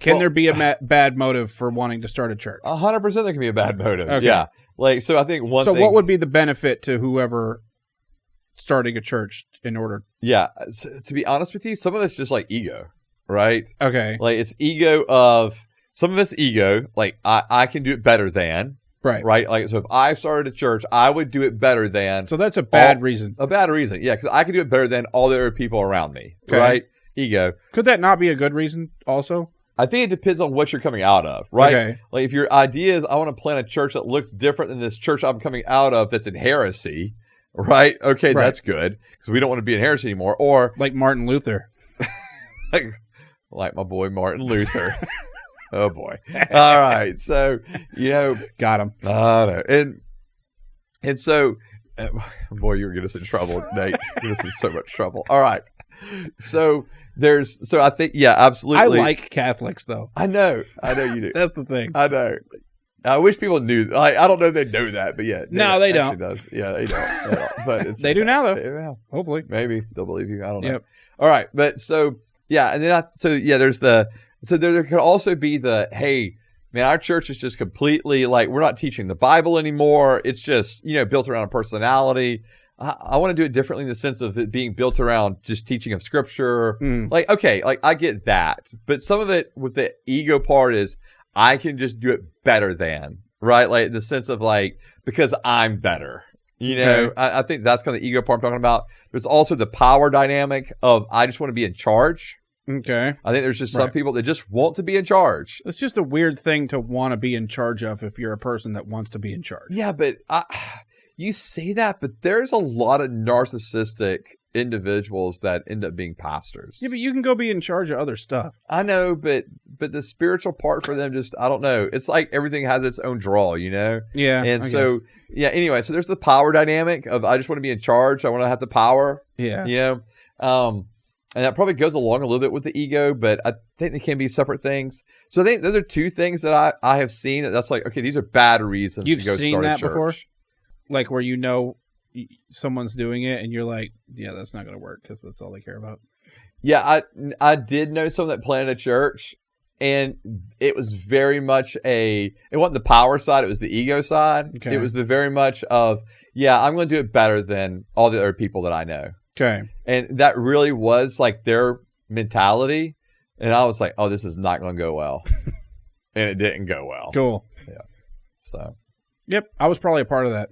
Can there be a bad motive for wanting to start a church? 100% there can be a bad motive. Okay. Yeah. So I think one thing... So what would be the benefit to whoever starting a church in order... Yeah. So, to be honest with you, some of it's just like ego, right? Okay. Like it's ego of... Some of it's ego, like I can do it better than... Right. Right? Like, so if I started a church, I would do it better than... So that's a bad reason. A bad reason, yeah, because I can do it better than all the other people around me, right? Ego. Could that not be a good reason also? I think it depends on what you're coming out of, right? Okay. Like if your idea is I want to plant a church that looks different than this church I'm coming out of that's in heresy, right? Okay, Right. that's good because we don't want to be in heresy anymore. Or Like Martin Luther. like my boy Martin Luther. Oh boy. All right. So, Got him. I know. And so, boy, you're getting us in trouble, Nate. You're getting us in so much trouble. All right. So I think, yeah, absolutely. I like Catholics, though. I know you do. That's the thing. I know. I wish people knew. I don't know if they know that, but yeah. No, they don't. Does. Yeah, they don't. But They do now, though. They do now. Hopefully. Maybe they'll believe you. I don't know. Yep. All right, but so yeah, and then there's there could also be hey, man, our church is just completely like we're not teaching the Bible anymore. It's just built around a personality. I want to do it differently in the sense of it being built around just teaching of Scripture. Like okay, like I get that, but some of it with the ego part is I can just do it better than right, like in the sense of like because I'm better. Okay. I think that's kind of the ego part I'm talking about. There's also the power dynamic of I just want to be in charge. Okay. I think there's just some people that just want to be in charge. It's just a weird thing to want to be in charge of if you're a person that wants to be in charge. Yeah, but you say that, but there's a lot of narcissistic individuals that end up being pastors. Yeah, but you can go be in charge of other stuff. I know, but the spiritual part for them just, I don't know. It's like everything has its own draw, Yeah. And so, yeah, anyway, so there's the power dynamic of I just want to be in charge. I want to have the power. Yeah. And that probably goes along a little bit with the ego, but I think they can be separate things. So I think those are two things that I have seen. That's like, okay, these are bad reasons You've to go seen start that a church. before? Like where someone's doing it and you're like, yeah, that's not going to work because that's all they care about. Yeah, I did know someone that planted a church, and it was very much it wasn't the power side, it was the ego side. Okay. It was the very much of, yeah, I'm going to do it better than all the other people that I know. Okay. And that really was like their mentality. And I was like, oh, this is not going to go well. And it didn't go well. Cool. Yeah. So. Yep. I was probably a part of that.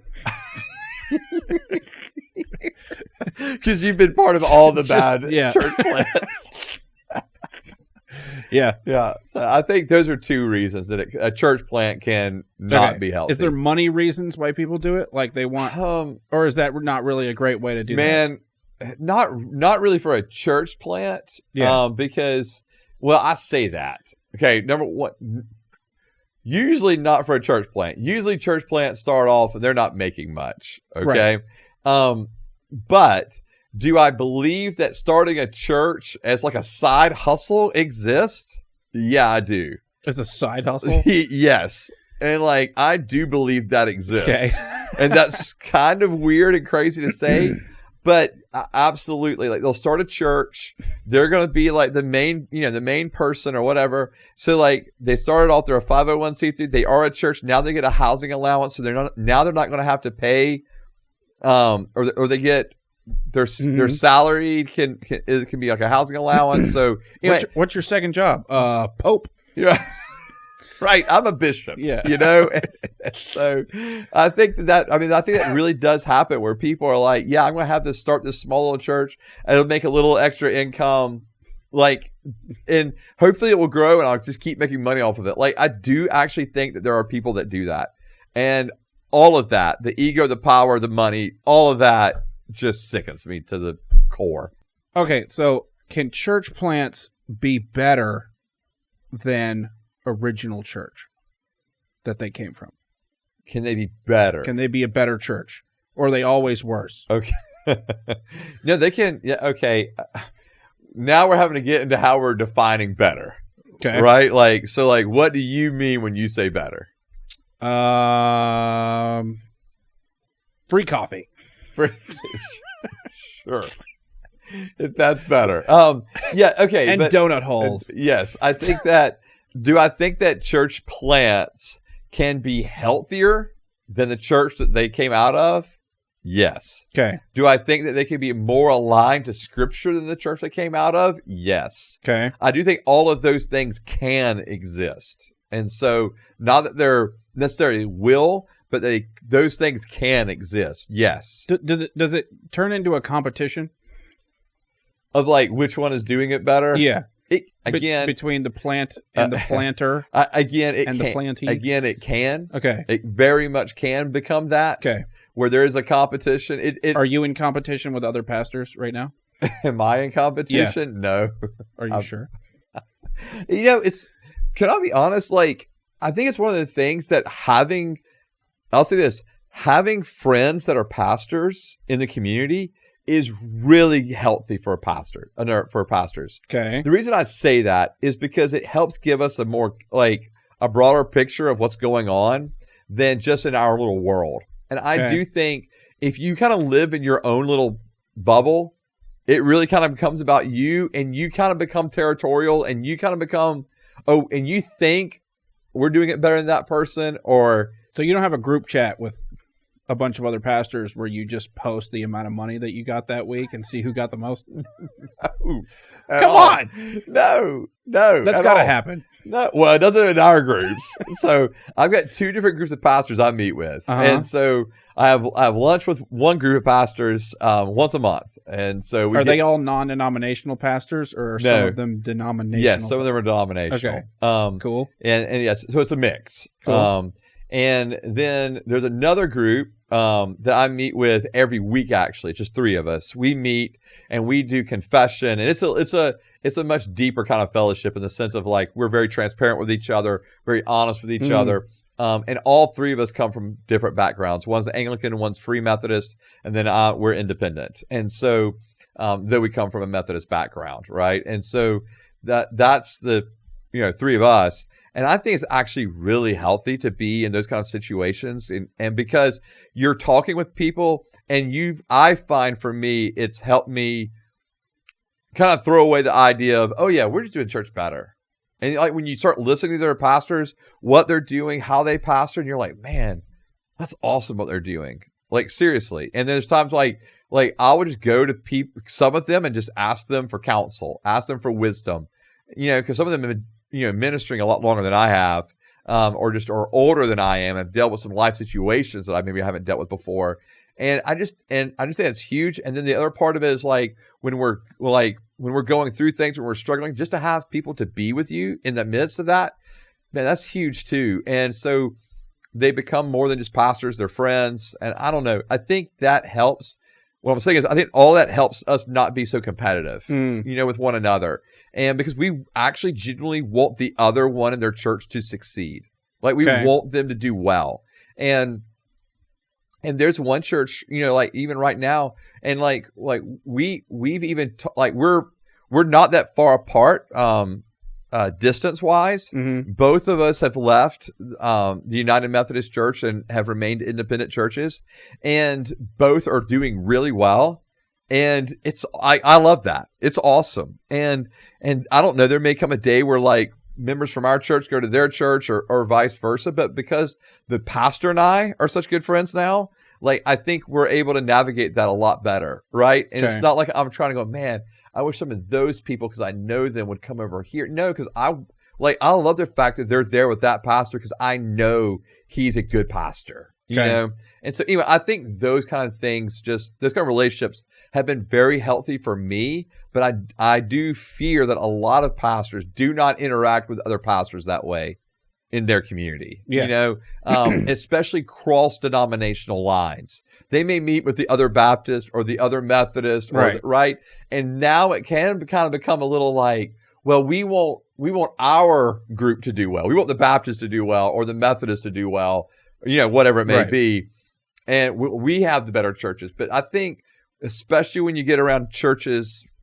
Because you've been part of all the bad yeah. church plants. Yeah. Yeah. So I think those are two reasons that a church plant can not be healthy. Is there money reasons why people do it? Like they want, or is that not really a great way to do that? Man, not really for a church plant. Yeah. Because, well, I say that. Okay. Number one, usually not for a church plant. Usually church plants start off and they're not making much. Okay. Right. But do I believe that starting a church as like a side hustle exists? Yeah, I do. As a side hustle? Yes. And like, I do believe that exists. Okay. And that's kind of weird and crazy to say, but absolutely. Like they'll start a church. They're going to be like the main person or whatever. So like they started off, they're a 501c3. They are a church. Now they get a housing allowance. So they're not going to have to pay, or they get, their salary can be like a housing allowance. So anyway, what's your second job? Pope. Yeah. Right. I'm a bishop. Yeah. And so I think that really does happen where people are like, yeah, I'm going to have to start this small little church and it'll make a little extra income. Like, and hopefully it will grow and I'll just keep making money off of it. Like, I do actually think that there are people that do that. And all of that, the ego, the power, the money, all of that just sickens me to the core. Okay. So can church plants be better than original church that they came from? Can they be better? Can they be a better church? Or are they always worse? Okay. No, they can. Yeah. Okay. Now we're having to get into how we're defining better. Okay. Right? Like, so like, what do you mean when you say better? Free coffee. Sure. If that's better. Yeah. Okay. And donut holes. Yes. I think that, do I think that church plants can be healthier than the church that they came out of? Yes. Okay. Do I think that they can be more aligned to Scripture than the church they came out of? Yes. Okay. I do think all of those things can exist. And so, not that they're necessarily will, but those things can exist. Yes. Does it turn into a competition? Of like, which one is doing it better? Yeah. between the plant and the planter. The plantee. Again, it can. Okay. It very much can become that. Okay. Where there is a competition. Are you in competition with other pastors right now? Am I in competition? Yeah. No. Are you sure? Can I be honest? Like, I think it's one of the things that I'll say this, having friends that are pastors in the community is really healthy for pastors. Okay. The reason I say that is because it helps give us a broader picture of what's going on than just in our little world. And I do think if you kind of live in your own little bubble, it really kind of becomes about you, and you kind of become territorial, and you kind of become, and you think we're doing it better than that person, or... So you don't have a group chat with a bunch of other pastors where you just post the amount of money that you got that week and see who got the most? No, Come on! No. That's got to happen. No, well, it doesn't in our groups. So I've got two different groups of pastors I meet with. Uh-huh. And so I have lunch with one group of pastors once a month. And so Are they all non-denominational pastors, or are some of them denominational? Yes, some of them are denominational. Okay. Cool. And yes, so it's a mix. Cool. And then there's another group that I meet with every week. Actually, it's just three of us. We meet and we do confession, and it's a much deeper kind of fellowship in the sense of like we're very transparent with each other, very honest with each other. And all three of us come from different backgrounds. One's Anglican, one's Free Methodist, and then we're independent. And so, though we come from a Methodist background, right? And so that's the three of us. And I think it's actually really healthy to be in those kind of situations. And because you're talking with people, and I find for me, it's helped me kind of throw away the idea of, oh yeah, we're just doing church better. And like when you start listening to their pastors, what they're doing, how they pastor, and you're like, man, that's awesome what they're doing. Like seriously. And there's times like I would just go to some of them and just ask them for counsel, ask them for wisdom, because some of them have been ministering a lot longer than I have, or older than I am, have dealt with some life situations that I maybe haven't dealt with before. And I just think it's huge. And then the other part of it is like when we're going through things, when we're struggling, just to have people to be with you in the midst of that, man, that's huge too. And so they become more than just pastors, they're friends. And I don't know, I think that helps. What I'm saying is I think all that helps us not be so competitive, with one another. And because we actually genuinely want the other one in their church to succeed. Like we want them to do well. And there's one church, like even right now, and like we've even we're not that far apart distance wise. Mm-hmm. Both of us have left the United Methodist Church and have remained independent churches, and both are doing really well. And I love that. It's awesome. And I don't know, there may come a day where like members from our church go to their church or vice versa. But because the pastor and I are such good friends now, like I think we're able to navigate that a lot better. Right. And it's not like I'm trying to go, man, I wish some of those people, because I know them, would come over here. No, because I love the fact that they're there with that pastor because I know he's a good pastor. You know? And so anyway, I think those kind of things, just those kind of relationships have been very healthy for me, but I do fear that a lot of pastors do not interact with other pastors that way in their community, especially cross-denominational lines. They may meet with the other Baptist or the other Methodist, right? And now it can kind of become a little like, well, we want our group to do well. We want the Baptist to do well or the Methodist to do well, whatever it may be. And we have the better churches. But I think, especially when you get around church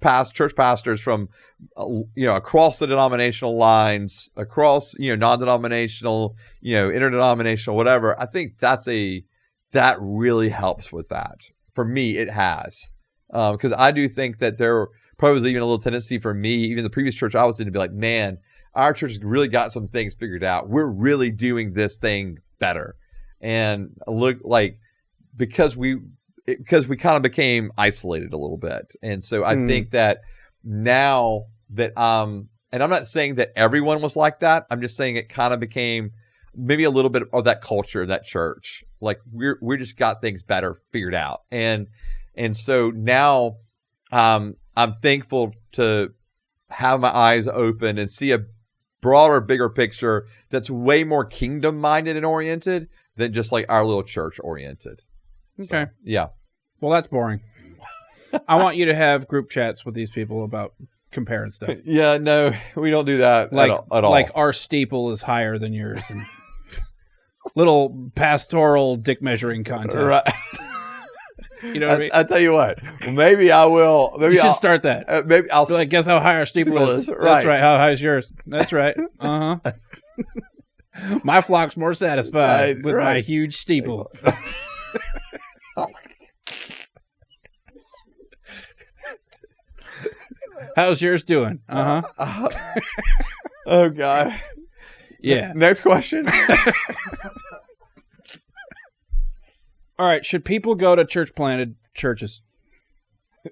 pastors from, across the denominational lines, across, non-denominational, interdenominational, whatever, I think that really helps with that. For me, it has. Because I do think that there probably was even a little tendency for me, even the previous church I was in, to be like, man, our church has really got some things figured out. We're really doing this thing better. And look like, because we kind of became isolated a little bit. And so I think that now that, and I'm not saying that everyone was like that. I'm just saying it kind of became maybe a little bit of that culture, that church. Like we just got things better figured out. And so now, I'm thankful to have my eyes open and see a broader, bigger picture that's way more kingdom-minded and oriented than just like our little church oriented. Okay. So, yeah. Well, that's boring. I want you to have group chats with these people about comparing stuff. Yeah, no, we don't do that Like, at all. Like our steeple is higher than yours. And little pastoral dick measuring contest. Right. You know what I mean? I tell you what, maybe I will. Maybe You should I'll start that. Maybe I'll. Be like, guess how high our steeple is? Right. That's right. How high is yours? That's right. Uh-huh. My flock's more satisfied with my huge steeple. How's yours doing? Uh-huh. Oh, God. Yeah. Next question. All right. Should people go to church-planted churches?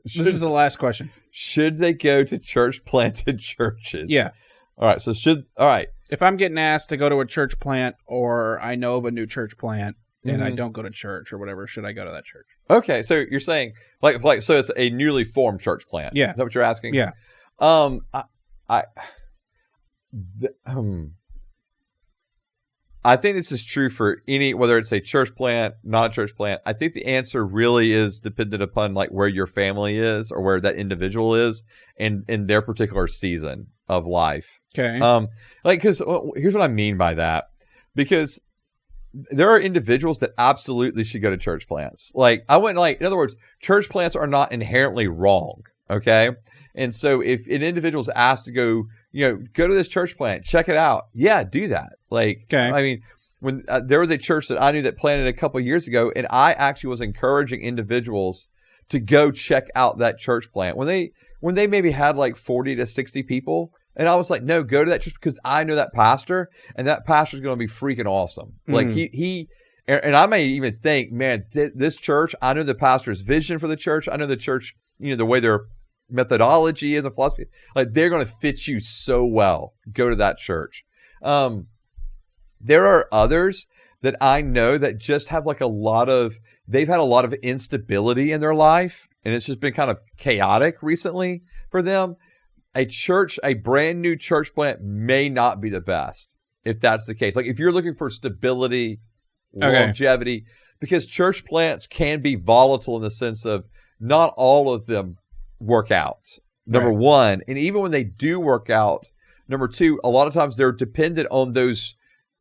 This is the last question. Should they go to church-planted churches? Yeah. All right. So all right. If I'm getting asked to go to a church plant or I know of a new church plant and I don't go to church or whatever, should I go to that church? Okay. So you're saying like so it's a newly formed church plant. Yeah. Is that what you're asking? Yeah. I think this is true for whether it's a church plant, not a church plant. I think the answer really is dependent upon like where your family is or where that individual is in their particular season of life. Okay. Because here's what I mean by that. Because there are individuals that absolutely should go to church plants. Like in other words, church plants are not inherently wrong. Okay. And so if an individual is asked to go to this church plant, check it out. Yeah, do that. Like, okay. I mean, when there was a church that I knew that planted a couple of years ago, and I actually was encouraging individuals to go check out that church plant when they maybe had like 40 to 60 people. And I was like, no, go to that church because I know that pastor, and that pastor's going to be freaking awesome. Like and I may even think, man, this church, I know the pastor's vision for the church. I know the church, the way their methodology is and philosophy, like they're going to fit you so well. Go to that church. There are others that I know that just have like they've had a lot of instability in their life, and it's just been kind of chaotic recently for them. A brand new church plant may not be the best if that's the case. Like if you're looking for stability, longevity, because church plants can be volatile in the sense of not all of them work out. Number one, and even when they do work out, number two, a lot of times they're dependent on those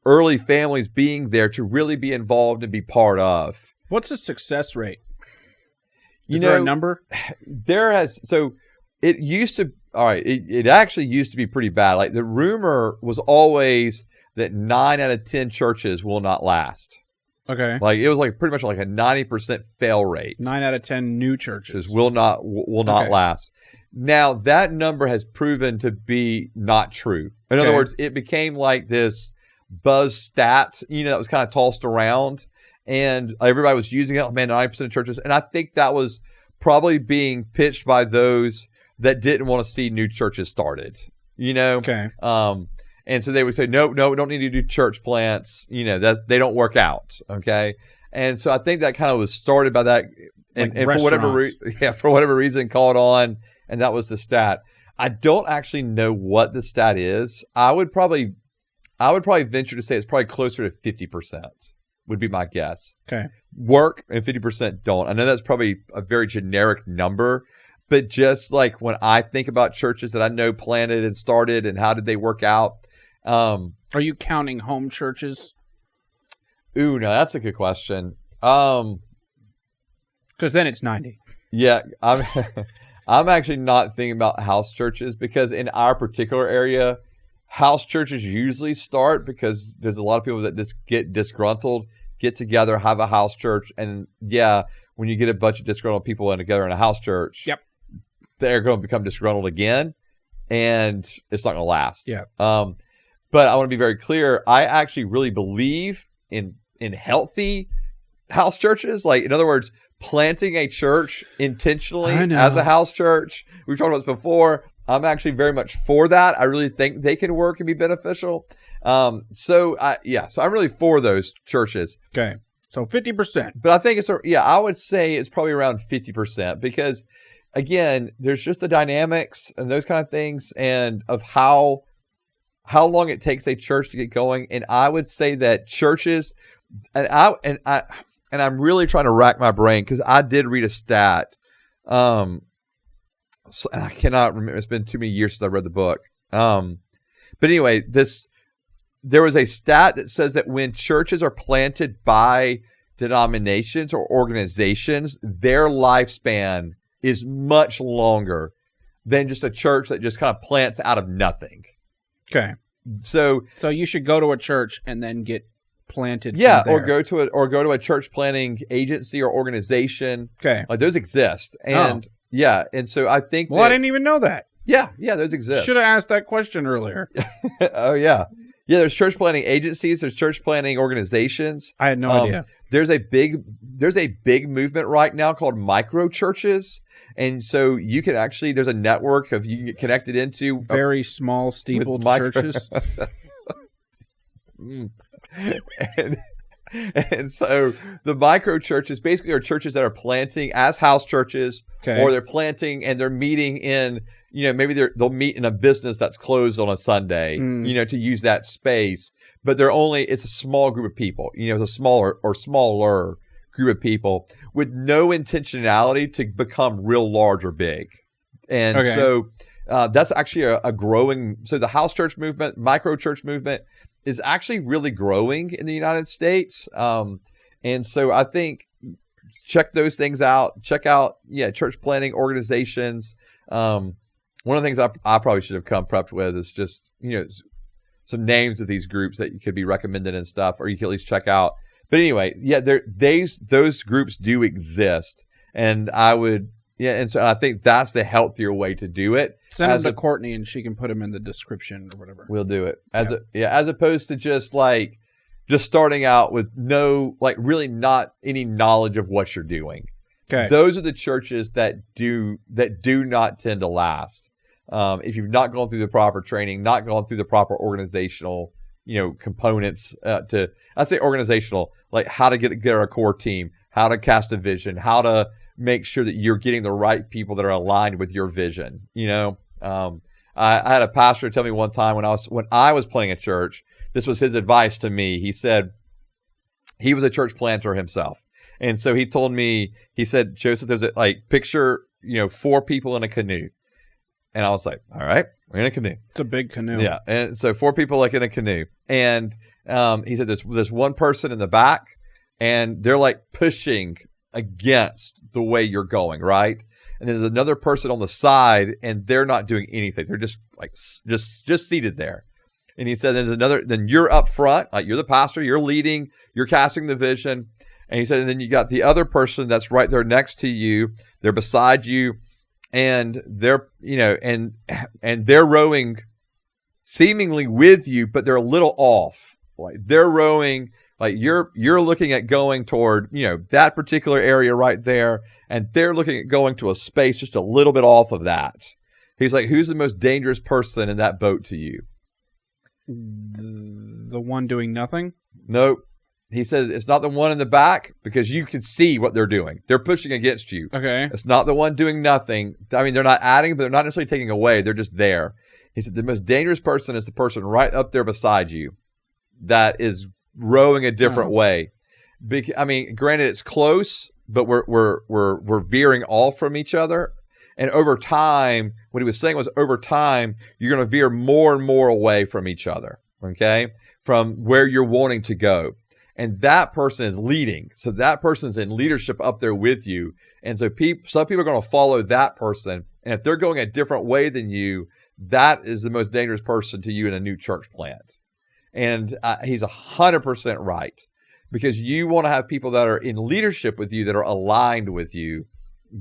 early families being there to really be involved and be part of. What's the success rate? Is there a number? It used to, all right, it actually used to be pretty bad. Like the rumor was always that 9 out of 10 churches will not last. Okay. Like it was like pretty much like a 90% fail rate. 9 out of 10 new churches will not last. Now that number has proven to be not true. In other words, it became like this buzz stat, that was kind of tossed around, and everybody was using it. Oh, man, 90% of churches, and I think that was probably being pitched by those that didn't want to see new churches started. Okay. And so they would say, no, we don't need to do church plants. They don't work out. Okay. And so I think that kind of was started by that. And for whatever reason caught on. And that was the stat. I don't actually know what the stat is. I would probably venture to say it's probably closer to 50% would be my guess. Okay. Work and 50% don't. I know that's probably a very generic number. But just like when I think about churches that I know planted and started and how did they work out. Are you counting home churches? Ooh, no, that's a good question. Because then it's 90. Yeah, I'm actually not thinking about house churches because in our particular area, house churches usually start because there's a lot of people that just get disgruntled, get together, have a house church, and when you get a bunch of disgruntled people together in a house church, they're going to become disgruntled again, and it's not going to last. Yeah. But I want to be very clear. I actually really believe in healthy house churches. Like, in other words, planting a church intentionally as a house church. We've talked about this before. I'm actually very much for that. I really think they can work and be beneficial. So I'm really for those churches. Okay. So 50%. But I think I would say it's probably around 50% because again, there's just the dynamics and those kind of things, and of how long it takes a church to get going. And I would say that churches, and I'm really trying to rack my brain because I did read a stat. So, and I cannot remember. It's been too many years since I read the book. But anyway, there was a stat that says that when churches are planted by denominations or organizations, their lifespan is much longer than just a church that just kind of plants out of nothing. Okay. So you should go to a church and then get planted. Yeah, from there. or go to a church planting agency or organization. Okay. Like those exist. And yeah, and so I think I didn't even know that. Yeah, those exist. Should have asked that question earlier. Oh yeah. Yeah, there's church planting agencies, there's church planting organizations. I had no idea. There's a big movement right now called micro churches. And so you can actually, there's a network of you can get connected into very small steepled churches. And so the micro churches basically are churches that are planting as house churches, or they're planting and they're meeting in, maybe they'll meet in a business that's closed on a Sunday, to use that space. But it's a small group of people, it's a smaller group of people with no intentionality to become real large or big. And so that's actually a growing, so the house church movement, micro church movement is actually really growing in the United States. And so I think check those things out. Check out, church planting organizations. One of the things I probably should have come prepped with is just, some names of these groups that you could be recommended and stuff, or you can at least check out. But anyway, those groups do exist. And and so I think that's the healthier way to do it. Send them to Courtney and she can put them in the description or whatever. We'll do it. As opposed to just starting out with really not any knowledge of what you're doing. Okay. Those are the churches that do not tend to last. If you've not gone through the proper training, not gone through the proper organizational, components I say organizational, like how to get our core team, how to cast a vision, how to make sure that you're getting the right people that are aligned with your vision. I had a pastor tell me one time when I was planning a church, this was his advice to me. He said he was a church planter himself. And so he told me, he said, Joseph, there's picture, 4 people in a canoe. And I was like, all right, we're in a canoe. It's a big canoe. Yeah. And so 4 people in a canoe. And he said there's one person in the back and they're pushing against the way you're going, right? And there's another person on the side and they're not doing anything. They're just seated there. And he said then you're up front, you're the pastor, you're leading, you're casting the vision. And he said, and then you got the other person that's right there next to you, they're beside you, and they're, and they're rowing seemingly with you, but they're a little off. They're rowing, you're looking at going toward, that particular area right there, and they're looking at going to a space just a little bit off of that. He's like, who's the most dangerous person in that boat to you? The one doing nothing? Nope. He said it's not the one in the back because you can see what they're doing. They're pushing against you. Okay. It's not the one doing nothing. I mean, they're not adding, but they're not necessarily taking away. They're just there. He said the most dangerous person is the person right up there beside you that is rowing a different way. I mean, granted, it's close, but we're veering off from each other. And over time, what he was saying was over time, you're going to veer more and more away from each other, okay, from where you're wanting to go. And that person is leading. So that person's in leadership up there with you. And so some people are going to follow that person. And if they're going a different way than you, that is the most dangerous person to you in a new church plant. And he's 100% right. Because you want to have people that are in leadership with you, that are aligned with you,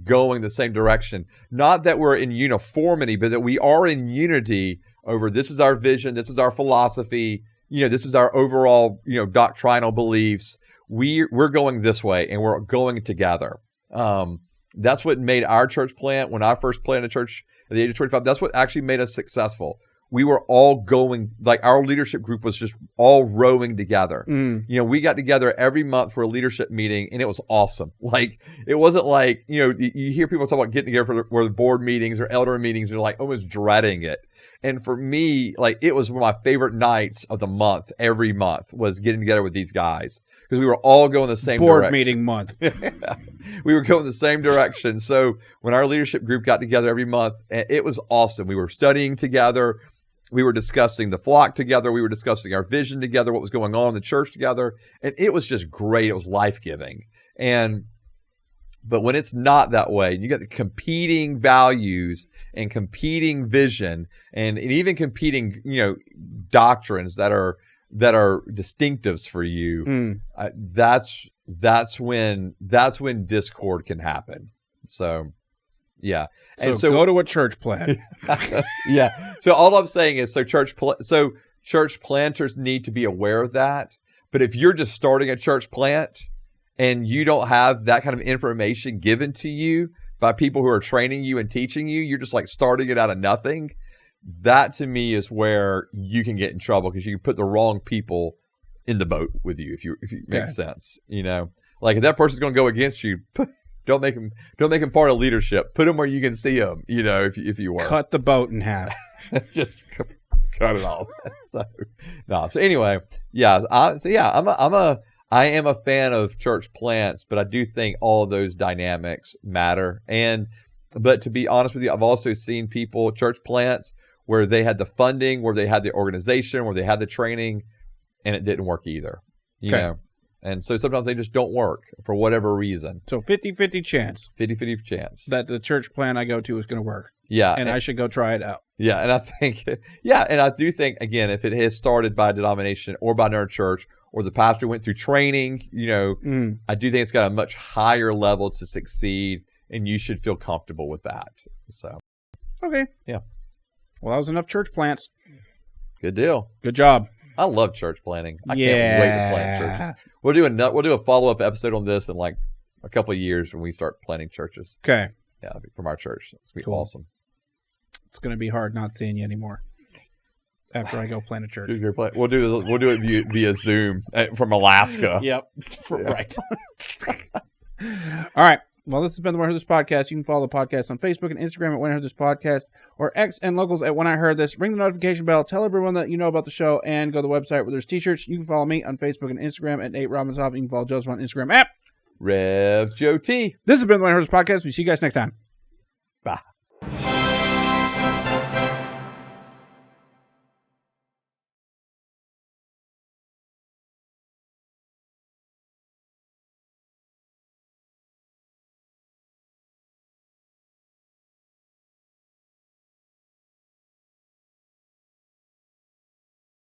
going the same direction. Not that we're in uniformity, but that we are in unity over this is our vision, this is our philosophy, this is our overall, doctrinal beliefs. We're going this way and we're going together. That's what made our church plant. When I first planted a church at the age of 25, that's what actually made us successful. we were all going, like our leadership group was just all rowing together. We got together every month for a leadership meeting, and it was awesome. Like, it wasn't like, you hear people talk about getting together for the board meetings or elder meetings, and they're like almost dreading it. And for me, like, it was one of my favorite nights of the month, every month, was getting together with these guys, because we were all going the same board direction. Meeting month. We were going the same direction. So when our leadership group got together every month, it was awesome. We were studying together. We were discussing the flock together. We were discussing our vision together, what was going on in the church together. And it was just great. It was life-giving. But when it's not that way, you got the competing values and competing vision and even competing, doctrines that are distinctives for you. That's when discord can happen. So, yeah. So go to a church plant. Yeah. So all I'm saying is, church planters need to be aware of that. But if you're just starting a church plant and you don't have that kind of information given to you by people who are training you and teaching you, you're just like starting it out of nothing. That to me is where you can get in trouble, because you can put the wrong people in the boat with you, if it makes sense. Like, if that person's going to go against you, don't make him part of leadership. Put him where you can see him. If you were, cut the boat in half. Just cut it off. So anyway, I am a fan of church plants, but I do think all of those dynamics matter. But to be honest with you, I've also seen church plants, where they had the funding, where they had the organization, where they had the training, and it didn't work either. You know? And so sometimes they just don't work for whatever reason. So 50-50 chance. 50-50 chance. That the church plant I go to is going to work. Yeah. And I should go try it out. Yeah. And I do think, again, if it is started by a denomination or by another church, or the pastor went through training, I do think it's got a much higher level to succeed, and you should feel comfortable with that. So. Okay. Yeah. Well, that was enough church plants. Good deal. Good job. I love church planting. I can't wait to plant churches. We'll do a follow-up episode on this in like a couple of years when we start planting churches. Okay. Yeah, from our church. It's going to be awesome. It's going to be hard not seeing you anymore after I go plant a church. We'll do it via Zoom from Alaska. Yep. Right. All right. Well, this has been the When I Heard This Podcast. You can follow the podcast on Facebook and Instagram at When I Heard This Podcast, or X and locals at When I Heard This. Ring the notification bell. Tell everyone that you know about the show, and go to the website where there's t-shirts. You can follow me on Facebook and Instagram at Nate Robinsoff. You can follow Joseph on Instagram at Rev Joe T. This has been the When I Heard This Podcast. We see you guys next time. Bye.